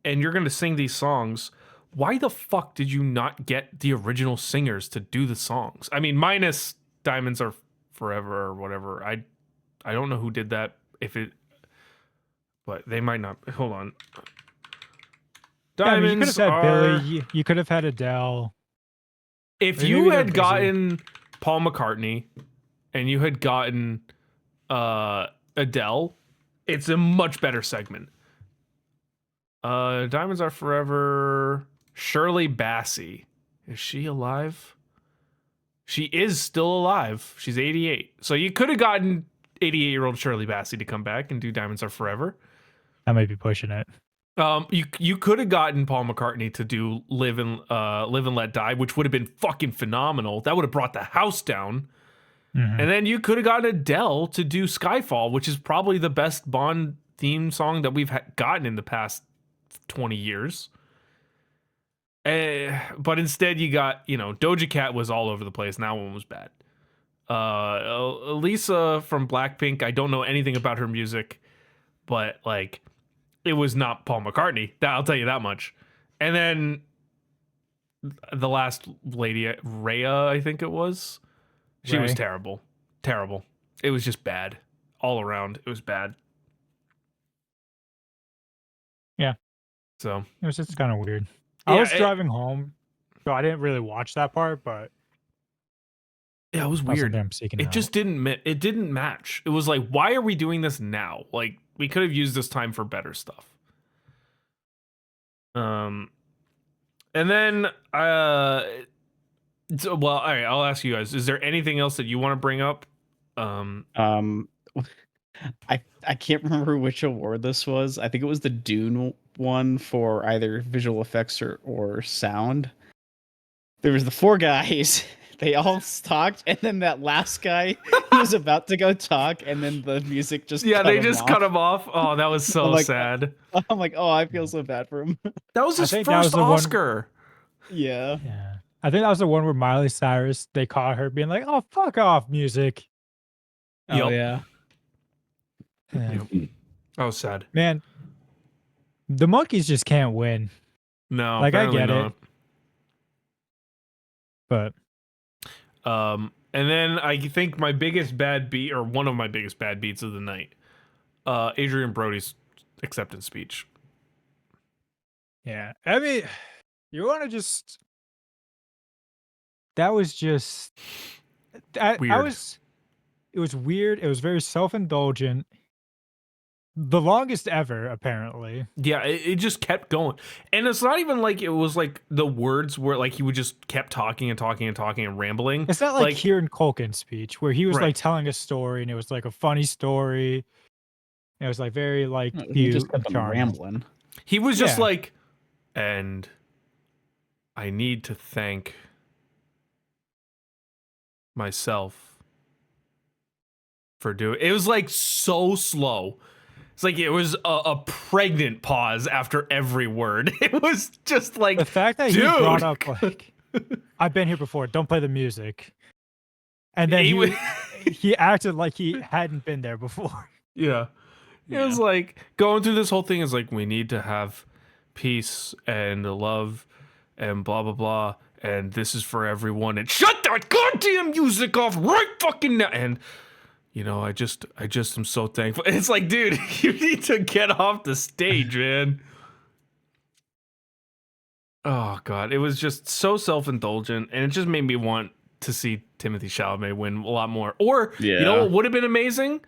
and you're gonna sing these songs, why the fuck did you not get the original singers to do the songs? I mean, minus Diamonds Are Forever or whatever. I don't know who did that. But they might not. Hold on. I mean, you could Diamonds have had are. Billy. You could have had Adele. If Or you maybe they're had busy. gotten Paul McCartney and you had gotten Adele, it's a much better segment. Diamonds Are Forever. Shirley Bassey. Is she alive? She is still alive. She's 88. So you could have gotten 88-year-old Shirley Bassey to come back and do Diamonds Are Forever. I might be pushing it. You could have gotten Paul McCartney to do Live and Let Die, which would have been fucking phenomenal. That would have brought the house down. Mhm. And then you could have gotten Adele to do Skyfall, which is probably the best Bond theme song that we've gotten in the past 20 years. But instead you got, Doja Cat was all over the place, and that one was bad. Lisa from Blackpink, I don't know anything about her music, but like, it was not Paul McCartney. I'll tell you that much. And then the last lady, Rhea, I think it was. She was Ray. terrible. Terrible. It was just bad. All around. It was bad. Yeah. So. It was just kind of weird. I Yeah, was driving home, so I didn't really watch that part, but Yeah, it was that's weird. something I'm seeking It out. just it didn't match. It was like, why are we doing this now? Like, we could have used this time for better stuff. And then well, all right, I'll ask you guys, is there anything else that you want to bring up? I can't remember which award this was. I think it was the Dune one for either visual effects or sound. There was the four guys. They all talked, and then that last guy, he was about to go talk, and then the music just Yeah, cut they him just off. cut him off. Oh, that was so I'm like, sad. I'm like, oh, I feel so bad for him. That was I his think that was first the one- Oscar. Yeah. Yeah. I think that was the one where Miley Cyrus, they caught her being like, oh, fuck off, music. Oh Yep. yeah. Yeah. That was sad. Man, the monkeys just can't win. No, Like, I apparently get it. not. But And then I think my biggest bad beat, or one of my biggest bad beats of the night, Adrian Brody's acceptance speech. yeah, I mean, you want to just. That was just. Weird. It was weird. It was very self indulgent. The longest ever, apparently. Yeah, it just kept going. And it's not even like it was like the words were like he would just kept talking and talking and talking and rambling. It's not like Kieran Culkin's speech where he was Right. like telling a story and it was like a funny story. And it was like very like He cute just and kept on charming. rambling. He was just Yeah. like, and I need to thank myself for doing it. Was like so slow. It's like it was a pregnant pause after every word. It was just like The fact that dude. he brought up like, I've been here before. Don't play the music. And then He he acted like he hadn't been there before. Yeah. It was like going through this whole thing is like, we need to have peace and love and blah, blah, blah. And this is for everyone. And shut that goddamn music off right fucking now. And, I just am so thankful. It's like, dude, you need to get off the stage, man. Oh, God. It was just so self-indulgent. And it just made me want to see Timothy Chalamet win a lot more. Or, you know what would have been amazing?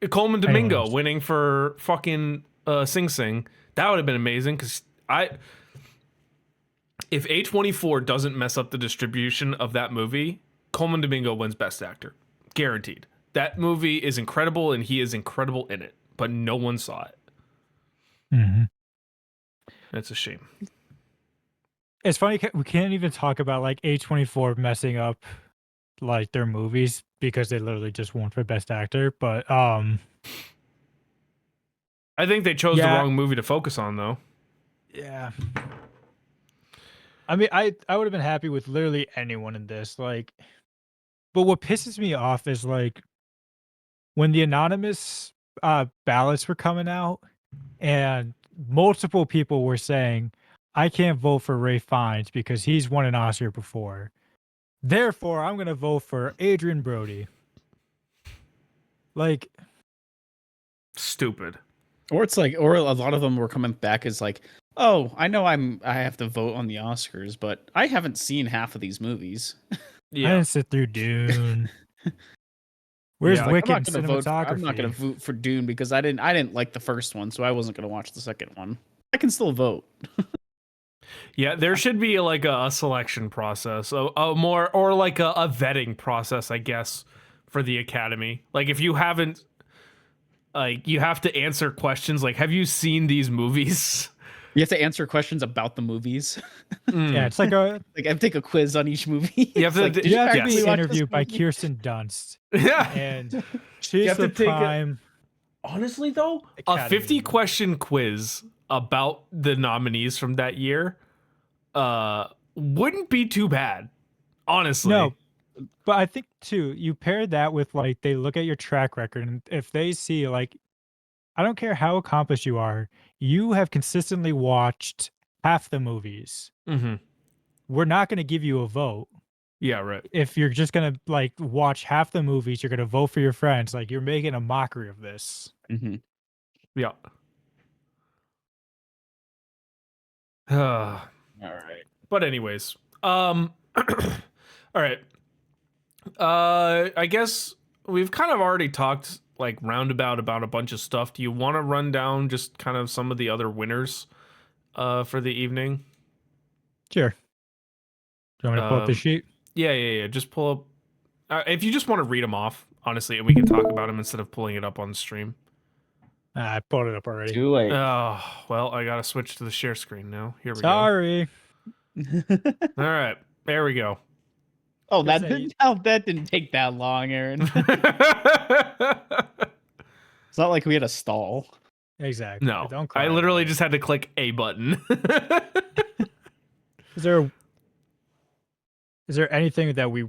Coleman Domingo Anyways. winning for fucking Sing Sing. That would have been amazing because if A24 doesn't mess up the distribution of that movie, Coleman Domingo wins Best Actor. Guaranteed. That movie is incredible and he is incredible in it, but no one saw it. Mm-hmm. It's a shame. It's funny we can't even talk about like A24 messing up like their movies because they literally just won for best actor. But I think they chose the Yeah. wrong movie to focus on, though. Yeah. I mean, I would have been happy with literally anyone in this. Like, but what pisses me off is like when the anonymous ballots were coming out and multiple people were saying, I can't vote for Ray Fiennes because he's won an Oscar before. Therefore, I'm going to vote for Adrian Brody. Like, Stupid. Or it's like, or a lot of them were coming back as like, oh, I know I have to vote on the Oscars, but I haven't seen half of these movies. I Yeah. didn't sit through Dune. Where's Yeah. Like, Wicked and cinematography? I'm not gonna vote for Dune because I didn't like the first one, so I wasn't gonna watch the second one. I can still vote. Yeah, there should be like a selection process, a more or like a vetting process, I guess, for the Academy. Like if you haven't, like you have to answer questions like, have you seen these movies? You have to answer questions about the movies. Yeah, it's like a Like I take a quiz on each movie. You have It's to- like, did you have to yes. be watch this interviewed by movie? Kirsten Dunst, Yeah. and she's have the to take a- prime. Honestly, though, a Academy. 50 question quiz about the nominees from that year, wouldn't be too bad. Honestly, No, but I think too, you pair that with like they look at your track record, and if they see like, I don't care how accomplished you are, you have consistently watched half the movies. Mm-hmm. We're not going to give you a vote. Yeah, right. If you're just going to like watch half the movies, you're going to vote for your friends. Like you're making a mockery of this. Mhm. Yeah. All right. But anyways, all right. I guess we've kind of already talked like roundabout about a bunch of stuff. Do you want to run down just kind of some of the other winners for the evening? Sure. Do you want me to pull up the sheet? Yeah. Just pull up if you just want to read them off, honestly, and we can talk about them instead of pulling it up on the stream. I pulled it up already. Too late. Oh, well, I gotta switch to the share screen now. Here we Sorry. go. All right, there we go. Oh, Just that say- didn't take that long, Aaron. It's not like we had a stall. Exactly. No, Don't cry I about literally it. just had to click a button. Is there anything that we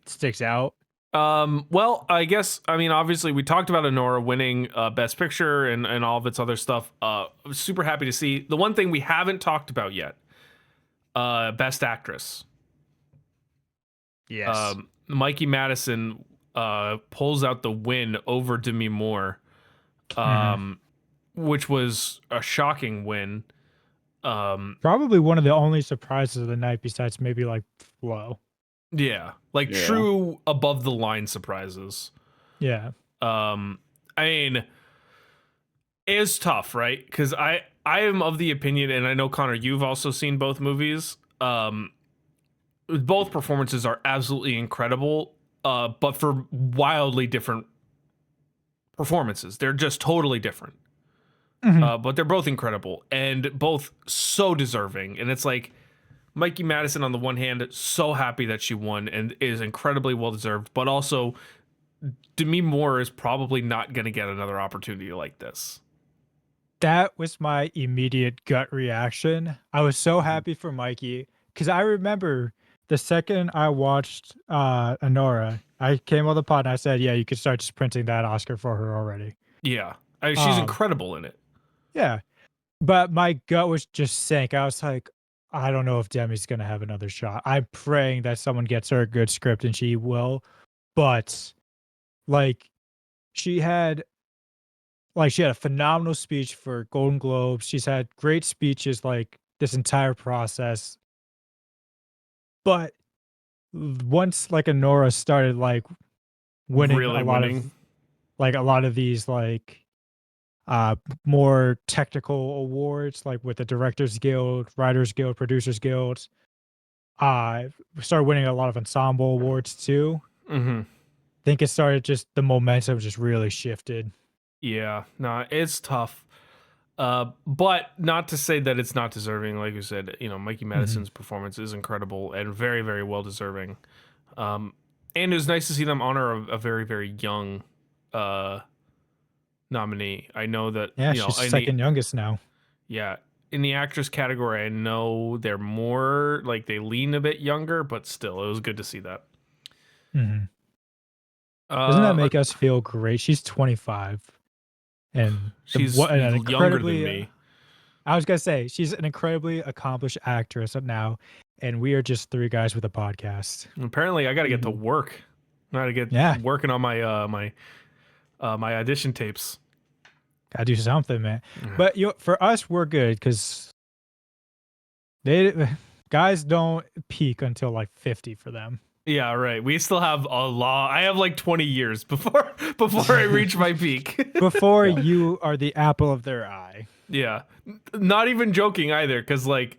sticks out? Well, I guess, I mean, obviously we talked about Anora winning Best Picture and all of its other stuff. I was super happy to see. The one thing we haven't talked about yet, Best Actress. Yes. Mikey Madison pulls out the win over Demi Moore, which was a shocking win. Probably one of the only surprises of the night, besides maybe like Flo. Yeah, like Yeah. true above the line surprises. Yeah. I mean, it's tough, right? Because I am of the opinion, and I know Connor, you've also seen both movies. Both performances are absolutely incredible, but for wildly different performances. They're just totally different. But they're both incredible and both so deserving. And it's like Mikey Madison, on the one hand, so happy that she won and is incredibly well deserved, but also Demi Moore is probably not going to get another opportunity like this. That was my immediate gut reaction. I was so happy for Mikey because I remember the second I watched Anora, I came on the pod and I said, yeah, you could start just printing that Oscar for her already. Yeah. I mean, she's Um, incredible in it. Yeah. But my gut was just sank. I was like, I don't know if Demi's going to have another shot. I'm praying that someone gets her a good script and she will. But like she had a phenomenal speech for Golden Globes. She's had great speeches like this entire process. But once like Anora started like winning Really a lot winning. of these like more technical awards, like with the Directors Guild, Writers Guild, Producers Guild, started winning a lot of ensemble awards too. Mm-hmm. I think it started just the momentum just really shifted. Yeah, no, it's tough. But not to say that it's not deserving. Like you said, you know, Mikey Madison's performance is incredible and very, very well deserving. And it was nice to see them honor a very, very young nominee. I know that Yeah, you know she's second youngest now. yeah, in the actress category, I know they're more like they lean a bit younger, but still, it was good to see that. Hmm. Doesn't that make Like, us feel great? She's 25, and she's what an younger than incredibly. me. I was gonna say she's an incredibly accomplished actress now, and we are just three guys with a podcast. Apparently, I got to get to work. I got to get Yeah, working on my audition tapes. gotta do something, man. But for us, we're good because they guys don't peak until like 50 for them. Yeah, right. We still have a lot. I have like 20 years before I reach my peak. Before you are the apple of their eye. Yeah, not even joking either. Because like,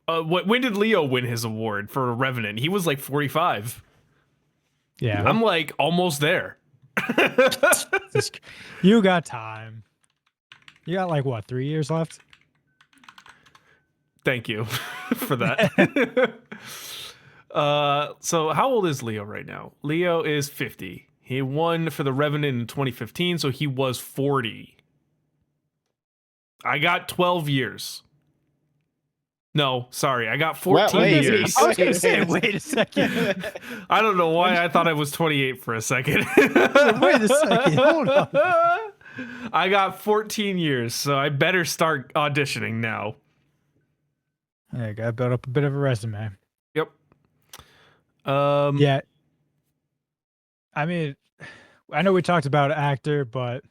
when did Leo win his award for Revenant? He was like 45. Yeah, I'm like almost there. You got time. You got like what, 3 years left? Thank you for that. So how old is Leo right now? Leo is 50. He won for the Revenant in 2015, so he was 40. I got 12 years. No, sorry, I got 14 years. I was gonna say, wait a second. I don't know why I thought I was 28 for a second. Wait a second. Hold on. I got 14 years, so I better start auditioning now. I gotta build up a bit of a resume. Yep. Yeah. I mean, I know we talked about actor, but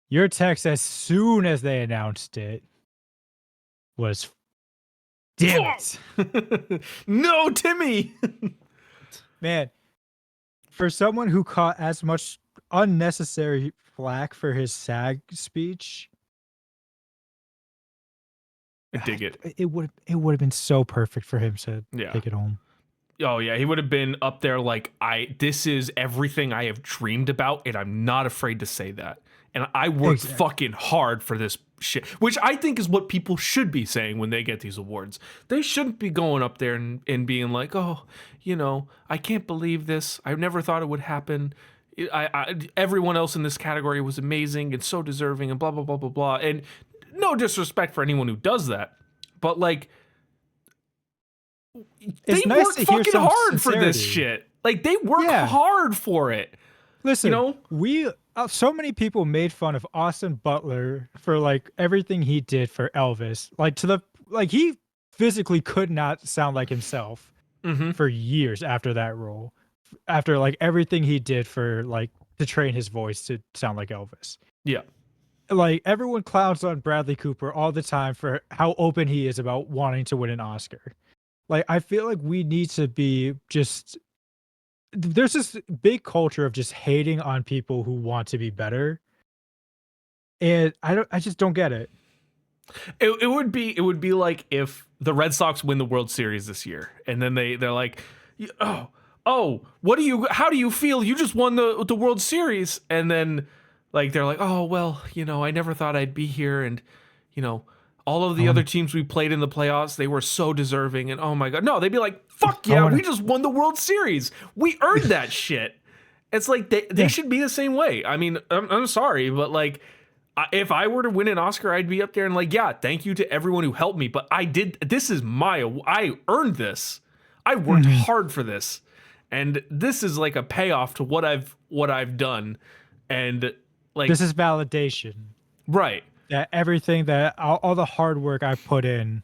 your text as soon as they announced it was, damn it. No, Timmy. Man, for someone who caught as much unnecessary flack for his SAG speech, I dig it. it would have been so perfect for him to Yeah. take it home. Oh yeah, he would have been up there like this is everything I have dreamed about, and I'm not afraid to say that. And I worked fucking hard for this shit, which I think is what people should be saying when they get these awards. They shouldn't be going up there and being like, oh, you know, I can't believe this. I never thought it would happen. Everyone else in this category was amazing and so deserving and blah, blah, blah, blah, blah. And no disrespect for anyone who does that, but like, It's they nice worked to hear fucking some hard for this sincerity. shit. Like, they work hard for it. Listen, You know? so many people made fun of Austin Butler for like everything he did for Elvis. Like he physically could not sound like himself for years after that role. After like everything he did for like to train his voice to sound like Elvis. Yeah. Like everyone clowns on Bradley Cooper all the time for how open he is about wanting to win an Oscar. Like I feel like we need to be just there's this big culture of just hating on people who want to be better. And I just don't get it. It would be like if the Red Sox win the World Series this year, and then they're like, how do you feel? You just won the World Series, and then like they're like, oh well, you know, I never thought I'd be here, and you know, all of the other teams we played in the playoffs, they were so deserving, and oh my god, no, they'd be like, fuck yeah, we just won the World Series, we earned that shit. It's like they should be the same way. I mean, I'm sorry, but like, if I were to win an Oscar, I'd be up there and like, yeah, thank you to everyone who helped me, but I earned this. I worked hard for this. And this is like a payoff to what I've done. And like, This is validation right. that everything that all the hard work I put in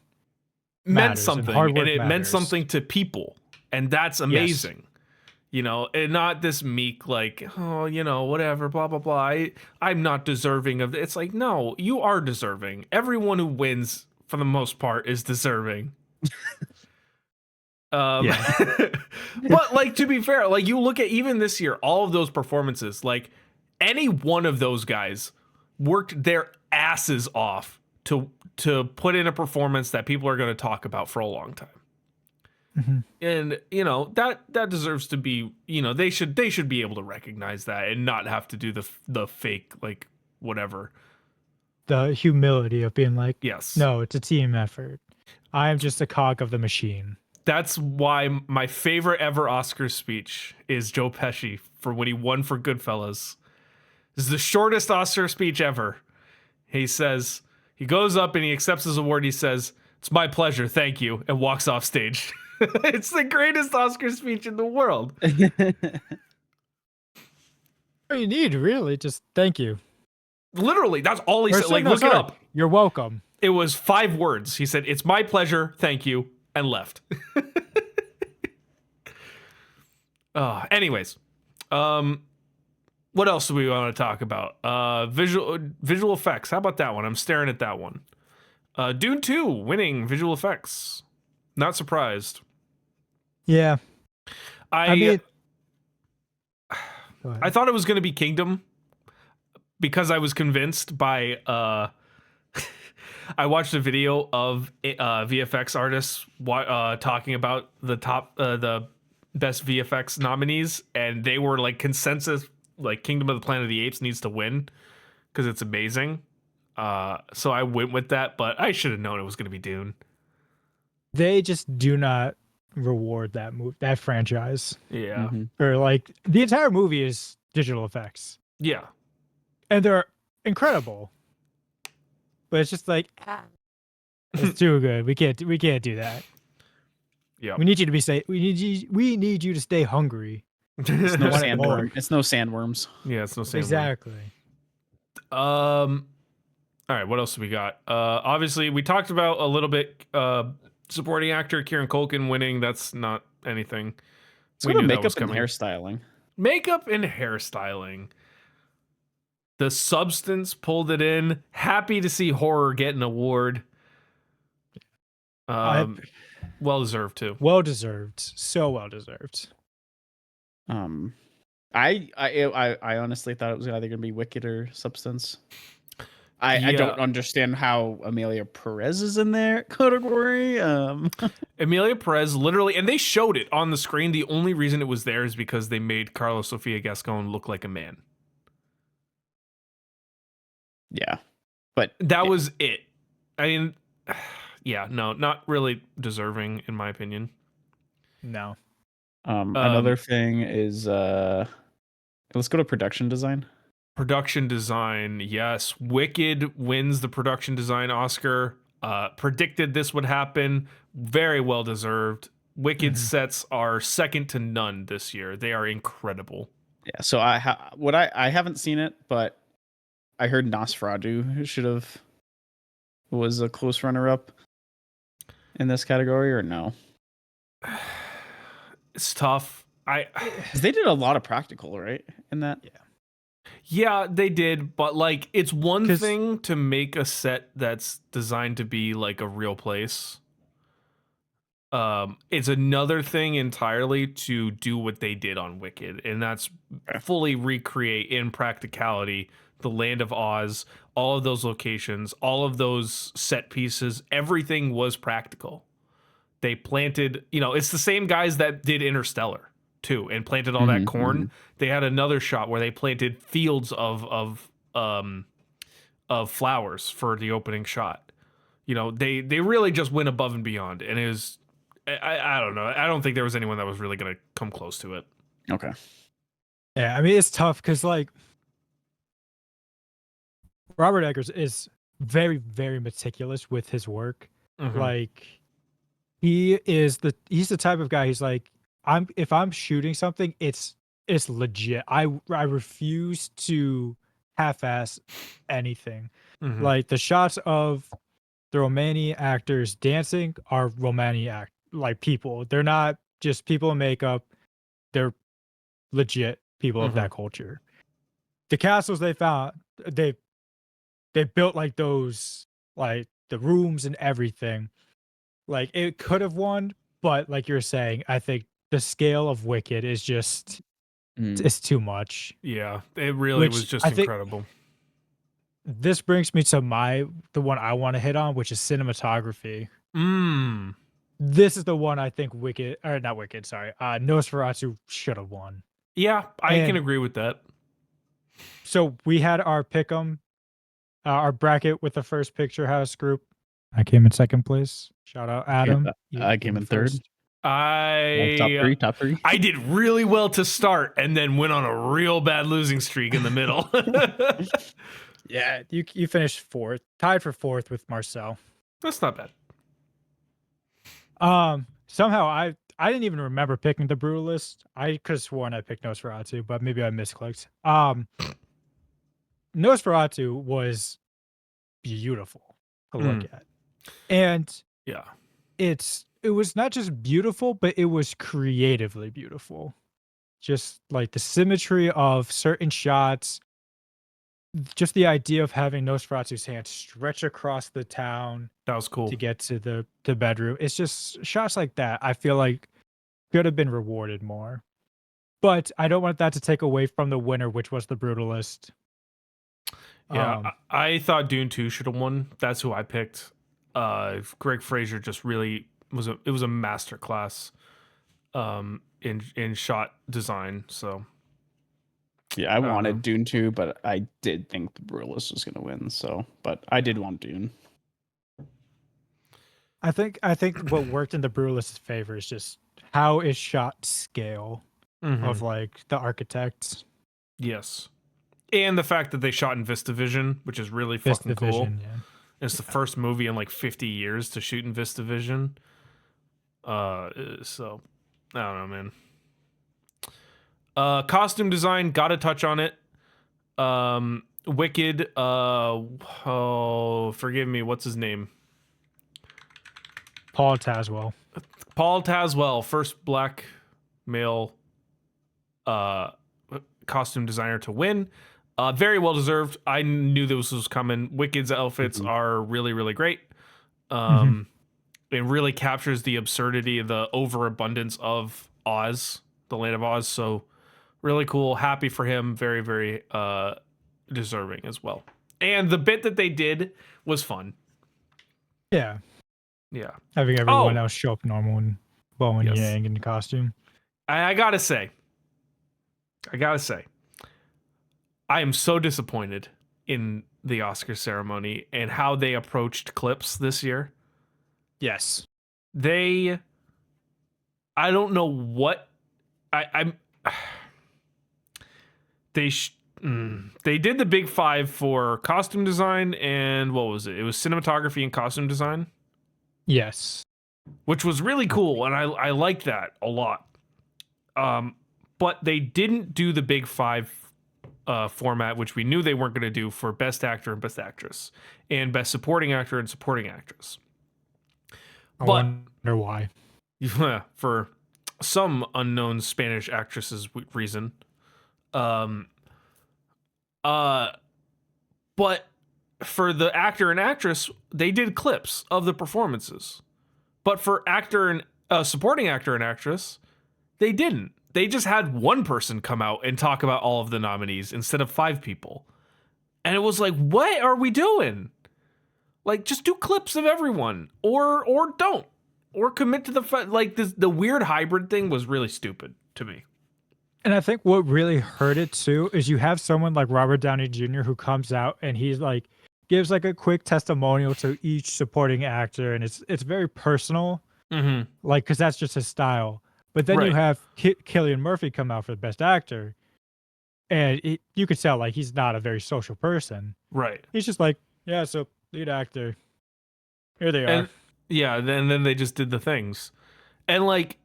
meant matters, something, hard and work it meant matters. something to people. And that's amazing. You know, and not this meek, like, oh, you know, whatever, blah, blah, blah. I'm not deserving of it. It's like, no, you are deserving. Everyone who wins, for the most part, is deserving. But, like, to be fair, like, you look at even this year, all of those performances, like, any one of those guys worked their asses off to put in a performance that people are going to talk about for a long time. And you know that deserves to be, you know, they should be able to recognize that and not have to do the fake like whatever. The humility of being like, Yes, no, it's a team effort. I am just a cog of the machine. that's why my favorite ever Oscar speech is Joe Pesci for when he won for Goodfellas, This is the shortest Oscar speech ever. He says, he goes up and he accepts his award. He says, "It's my pleasure, thank you," and walks off stage. It's the greatest Oscar speech in the world. What you need, really, just thank you. Literally, that's all he Or said. Like, no, look it sorry, up. You're welcome. It was 5 words. He said, "It's my pleasure, thank you," and left. Anyways, what else do we want to talk about? Visual effects. How about that one? I'm staring at that one. Dune 2 winning visual effects. Not surprised. Yeah. I mean, I thought it was going to be Kingdom because I was convinced by I watched a video of VFX artists talking about the best VFX nominees, and they were like consensus like Kingdom of the Planet of the Apes needs to win because it's amazing. So I went with that, but I should have known it was going to be Dune. They just do not reward that franchise. Yeah. Or like the entire movie is digital effects. Yeah. And they're incredible. But it's just like it's too good. We can't do that. Yeah. We need you to be we need you to stay hungry. It's no sandworm. It's no sandworms. Yeah, it's no sandworm. Exactly. All right, what else do we got? Obviously, we talked about a little bit supporting actor Kieran Culkin winning. That's not anything. It's good makeup and hairstyling. Makeup and hairstyling. The Substance pulled it in. Happy to see horror get an award. Well deserved too. Well deserved. So well deserved. I honestly thought it was either gonna be Wicked or Substance. I don't understand how Emilia Perez is in their category. Emilia Perez literally, and they showed it on the screen. The only reason it was there is because they made Carlos Sofia Gascon look like a man. Yeah, but that was it. I mean, yeah, no, not really deserving in my opinion. No. Another thing is let's go to production design. Production design, yes. Wicked wins the production design Oscar. Predicted this would happen. Very well deserved. Wicked sets are second to none this year. They are incredible. Yeah. So I haven't seen it, but I heard Nosferatu was a close runner up in this category, or no? It's tough. They did a lot of practical, right? In that. Yeah, they did, but like it's one thing to make a set that's designed to be like a real place. It's another thing entirely to do what they did on Wicked, and that's fully recreate in practicality the land of Oz, all of those locations, all of those set pieces, everything was practical. They planted, it's the same guys that did Interstellar too and planted all that corn. They had another shot where they planted fields of flowers for the opening shot. They really just went above and beyond, and it was I don't know. I don't think there was anyone that was really going to come close to it. Okay. Yeah, I mean it's tough because like Robert Eggers is very, very meticulous with his work. Like he's the type of guy. He's like, if I'm shooting something, it's legit. I refuse to half-ass anything. Like the shots of the Romani actors dancing are Romani like people. They're not just people in makeup. They're legit people of that culture. The castles they found, they built like those, like the rooms and everything. Like it could have won, but like you're saying, I think the scale of Wicked is just it's too much. Yeah, it really was just incredible. This brings me to the one I want to hit on, which is cinematography. This is the one I think Nosferatu should have won. Yeah, I can agree with that. So we had our pick'em, our bracket with the First Picture House group. I came in second place. Shout out Adam. I came in third. Top three. I did really well to start and then went on a real bad losing streak in the middle. Yeah, you finished fourth, tied for fourth with Marcel. That's not bad. Somehow I didn't even remember picking the Brutalist. I could have sworn I picked Nosferatu, but maybe I misclicked. Nosferatu was beautiful to look at, and Yeah. it was not just beautiful, but it was creatively beautiful. Just like the symmetry of certain shots, just the idea of having Nosferatu's hand stretch across the town That was cool. to get to the bedroom. It's just shots like that I feel like could have been rewarded more. But I don't want that to take away from the winner, which was the Brutalist. Yeah, I thought Dune 2 should have won. That's who I picked. Greg Fraser just really was a masterclass in shot design. So Yeah, I wanted Dune 2, but I did think the Brutalist was going to win. So, but I did want Dune. I think what worked in the Brutalist's favor is just how it shot scale of like the architects. Yes. And the fact that they shot in VistaVision, which is really fucking cool. Yeah. It's the first movie in like 50 years to shoot in VistaVision. So I don't know, man. Costume design, gotta touch on it. Wicked, forgive me, what's his name? Paul Tazwell. Paul Tazwell, first black male costume designer to win. Very well deserved. I knew this was coming. Wicked's outfits are really, really great. It really captures the absurdity, the overabundance of Oz, the land of Oz. So really cool. Happy for him. Very, very deserving as well. And the bit that they did was fun. Yeah. Yeah. Having everyone else show up normal and Bo and Yang in the costume. I gotta say, I am so disappointed in the Oscar ceremony and how they approached clips this year. Yes. I don't know what they did the big five for costume design and what was it? It was cinematography and costume design. Yes. Which was really cool, and I liked that a lot. But they didn't do the big five format, which we knew they weren't going to do for Best Actor and Best Actress, and Best Supporting Actor and Supporting Actress. I wonder why. For some unknown Spanish actress's reason. But for the actor and actress, they did clips of the performances. But for actor and supporting actor and actress, they didn't. They just had one person come out and talk about all of the nominees instead of 5 people. And it was like, what are we doing? Like, just do clips of everyone, or don't, or commit to the weird hybrid thing was really stupid to me. And I think what really hurt it too is you have someone like Robert Downey Jr. who comes out and he's like gives like a quick testimonial to each supporting actor, and it's very personal, like because that's just his style. But then you have Cillian Murphy come out for the Best Actor, and you could tell like he's not a very social person. Right. He's just like, yeah, so lead actor. Here they are. Yeah, then they just did the things. And like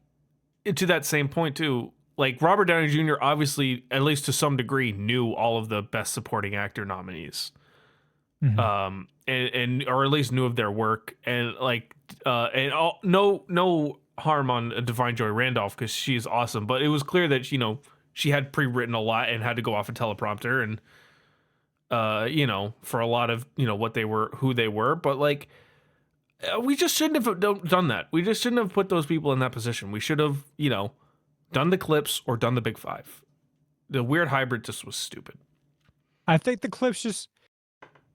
to that same point too, like Robert Downey Jr. obviously, at least to some degree, knew all of the Best Supporting Actor nominees. And or at least knew of their work, and like no harm on Divine Joy Randolph because she's awesome, but it was clear that she had pre-written a lot and had to go off a teleprompter and for a lot of what they were, who they were, but like we just shouldn't have done that. We just shouldn't have put those people in that position. We should have done the clips or done the big five. The weird hybrid just was stupid. I think the clips just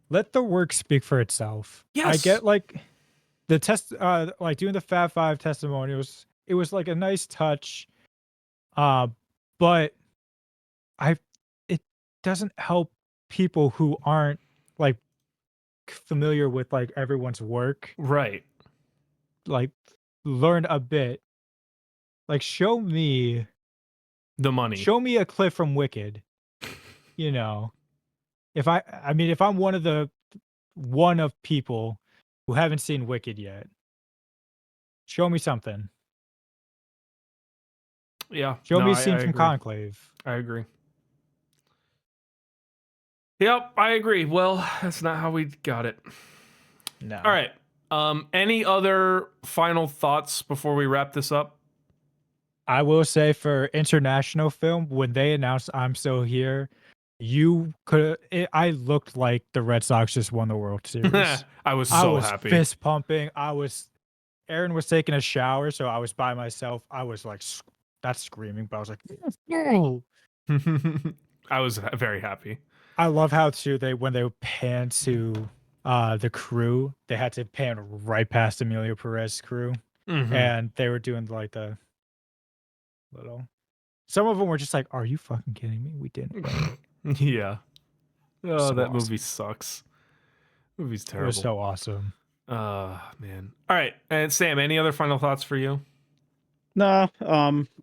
let the work speak for itself. Yes. I get like the test, like doing the Fab Five testimonials. It was like a nice touch, but it doesn't help people who aren't like familiar with like everyone's work. Right. Like learn a bit Like, show me The money. a clip from Wicked. You know, if I mean, if I'm one of people who haven't seen Wicked yet, show me something. Yeah. Show No, me a I scene from agree. Conclave. I agree. Yep, I agree. Well, that's not how we got it. No. All right. Any other final thoughts before we wrap this up? I will say for international film, when they announced "I'm Still Here," I looked like the Red Sox just won the World Series. I was I so was happy. fist pumping. Aaron was taking a shower, so I was by myself. I was like, not screaming, but I was like, no. I was very happy. I love how too when they pan to the crew, they had to pan right past Emilia Perez crew, and they were doing like the little. Some of them were just like, "Are you fucking kidding me? We didn't win." Yeah. Oh, So that awesome. movie sucks. Movie's It was terrible. so awesome. Man. All right. And Sam, any other final thoughts for you? No,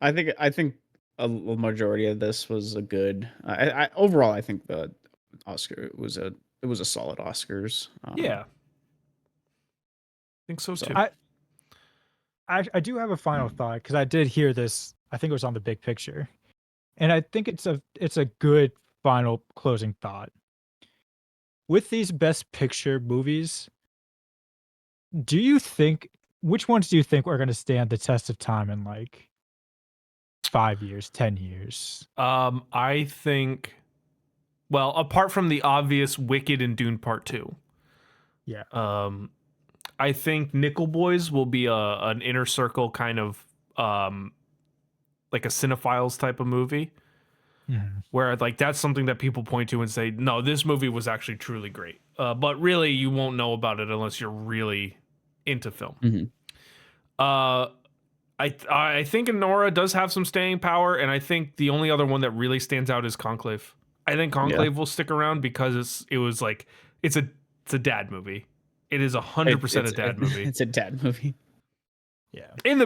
I think a majority of this was a good. I overall I think the Oscar it was a solid Oscars. Yeah. I think so So- too. I do have a final thought because I did hear this. I think it was on the Big Picture, and I think it's a good final closing thought. With these Best Picture movies, do you think which ones do you think are going to stand the test of time in like 5 years, 10 years? I think, well, apart from the obvious Wicked and Dune Part 2. Yeah. I think Nickel Boys will be an inner circle kind of like a cinephiles type of movie, where like that's something that people point to and say, no, this movie was actually truly great. But really, you won't know about it unless you're really into film. I think Anora does have some staying power, and I think the only other one that really stands out is Conclave. I think Conclave will stick around because it's a dad movie. It is 100% a dad movie. It's a dad movie. Yeah. In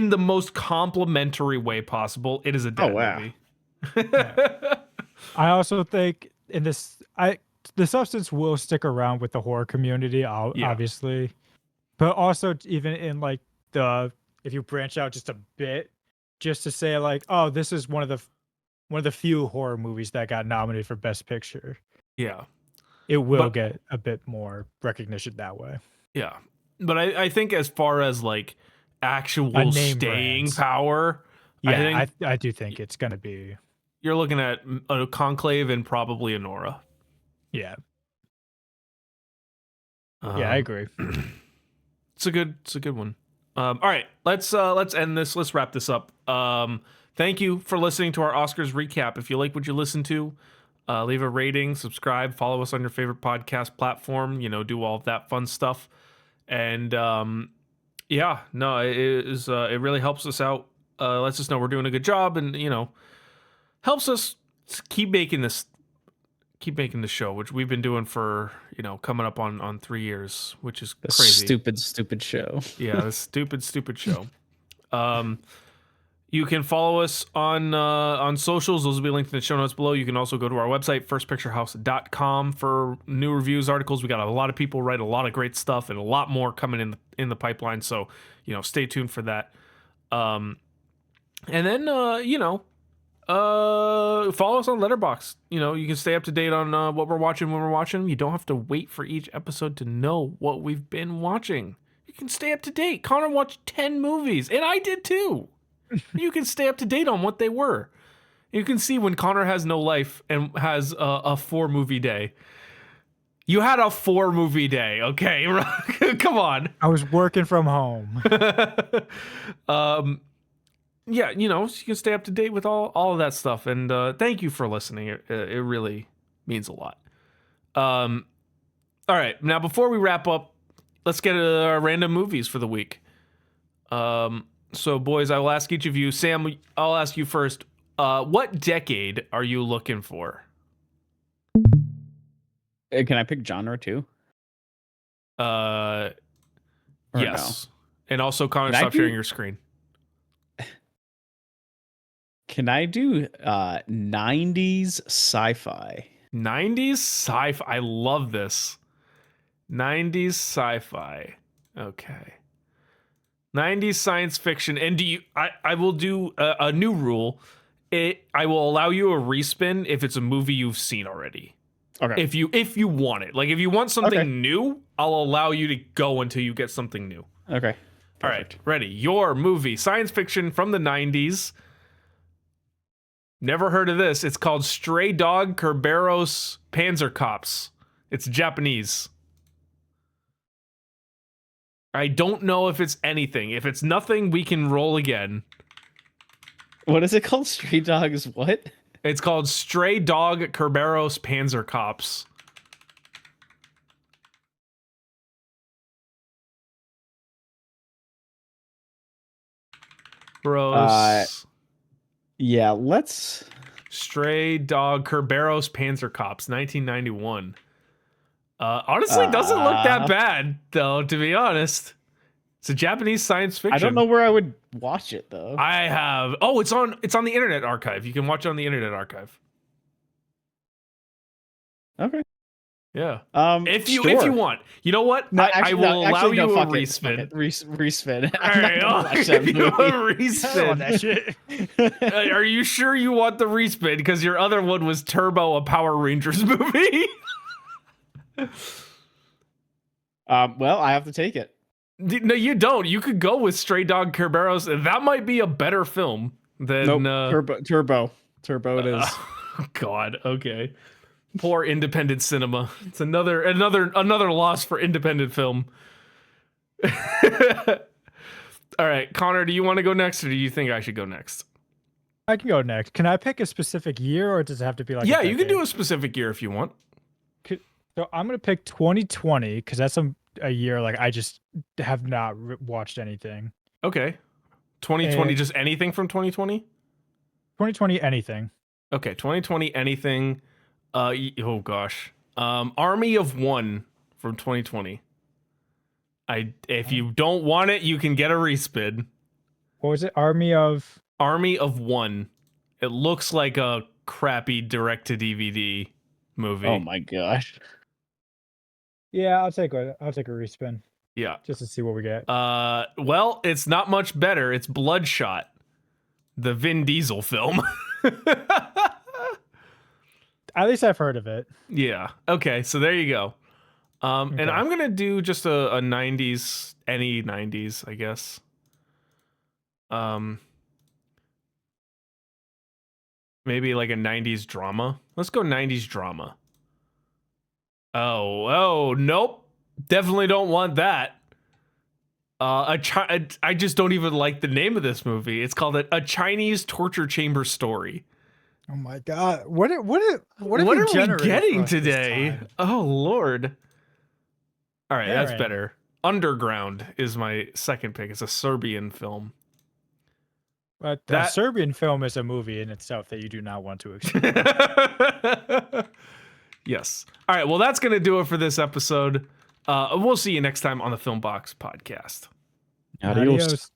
the most complimentary way possible. It is a dad movie. I also think the substance will stick around with the horror community, obviously, but also even in like if you branch out just a bit, just to say like, oh, this is one of the few horror movies that got nominated for Best Picture. Yeah. It will get a bit more recognition that way. Yeah. But I think as far as like actual staying power, yeah, I do think it's going to be. You're looking at a Conclave and probably Anora. Yeah. Yeah, I agree. It's a good one. All right, let's end this. Let's wrap this up. Thank you for listening to our Oscars recap. If you like what you listen to, leave a rating, subscribe, follow us on your favorite podcast platform. Do all of that fun stuff. And it really helps us out. Lets us know we're doing a good job, and helps us keep making the show, which we've been doing for coming up on 3 years, which is crazy. Stupid show. Yeah, the stupid show. You can follow us on socials. Those will be linked in the show notes below. You can also go to our website, firstpicturehouse.com, for new reviews, articles. We got a lot of people write a lot of great stuff, and a lot more coming in the pipeline. So stay tuned for that. And then follow us on Letterboxd. You can stay up to date on what we're watching when we're watching. You don't have to wait for each episode to know what we've been watching. You can stay up to date. Connor watched 10 movies, and I did too. You can stay up to date on what they were. You can see when Connor has no life and has a 4-movie day. You had a 4-movie day, okay? Come on. I was working from home. Yeah, so you can stay up to date with all of that stuff. And thank you for listening. It really means a lot. All right, now before we wrap up, let's get our random movies for the week. So, boys, I will ask each of you. Sam, I'll ask you first. What decade are you looking for? Can I pick genre too? Yes. No? And also, Connor, stop sharing your screen. Can I do 90s sci-fi? 90s sci-fi. I love this. 90s sci-fi. Okay. 90s science fiction. And I will do a new rule. I will allow you a respin if it's a movie you've seen already. Okay. If you want it. Like if you want something Okay. new, I'll allow you to go until you get something new. Okay. All right, ready. Your movie, science fiction from the 90s. Never heard of this. It's called Stray Dog Kerberos Panzer Cops. It's Japanese. I don't know if it's anything. If it's nothing, we can roll again. What is it called? Stray Dogs what? It's called Stray Dog Kerberos Panzer Cops. Bros. Yeah, let's... Stray Dog Kerberos Panzer Cops, 1991. Honestly, doesn't look that bad, though, to be honest. It's a Japanese science fiction. I don't know where I would watch it, though. I have... Oh, it's on the Internet Archive. You can watch it on the Internet Archive. Okay. Yeah. If sure. you want. You know what? No, I will allow you a fuck respin. it. Respin. All I'm not right, gonna I'll watch that give you a movie. respin. that shit. Are you sure you want the respin? Because your other one was Turbo, a Power Rangers movie. Well, I have to take it. No, you don't. You could go with Stray Dog Kerberos. That might be a better film than Turbo it is. God, okay. Poor independent cinema. It's another loss for independent film. All right, Connor, do you want to go next, or do you think I should go next? I can go next. Can I pick a specific year, or does it have to be like? Yeah, you can do a specific year if you want. So I'm gonna pick 2020 because that's a year like I just have not watched anything. Okay, 2020, And- just anything from 2020. 2020 anything. Okay, 2020 anything. Oh gosh. Army of One from 2020. If you don't want it, you can get a respin. What was it? Army of One. It looks like a crappy direct to DVD movie. Oh my gosh. Yeah, I'll take a respin Yeah. just to see what we get. Well, it's not much better. It's Bloodshot, the Vin Diesel film. At least I've heard of it. Yeah. Okay. So there you go. And I'm gonna do just a 90s, any 90s, I guess. Maybe like a 90s drama. Let's go 90s drama. Oh, nope. Definitely don't want that. I just don't even like the name of this movie. It's called a Chinese torture chamber story. Oh my god! What are we getting today? Oh Lord! All right, that's better. Underground is my second pick. It's a Serbian film. But that Serbian film is a movie in itself that you do not want to experience. Yes. All right. Well, that's gonna do it for this episode. We'll see you next time on the Film Box podcast. Adios. Adios.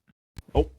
Oh.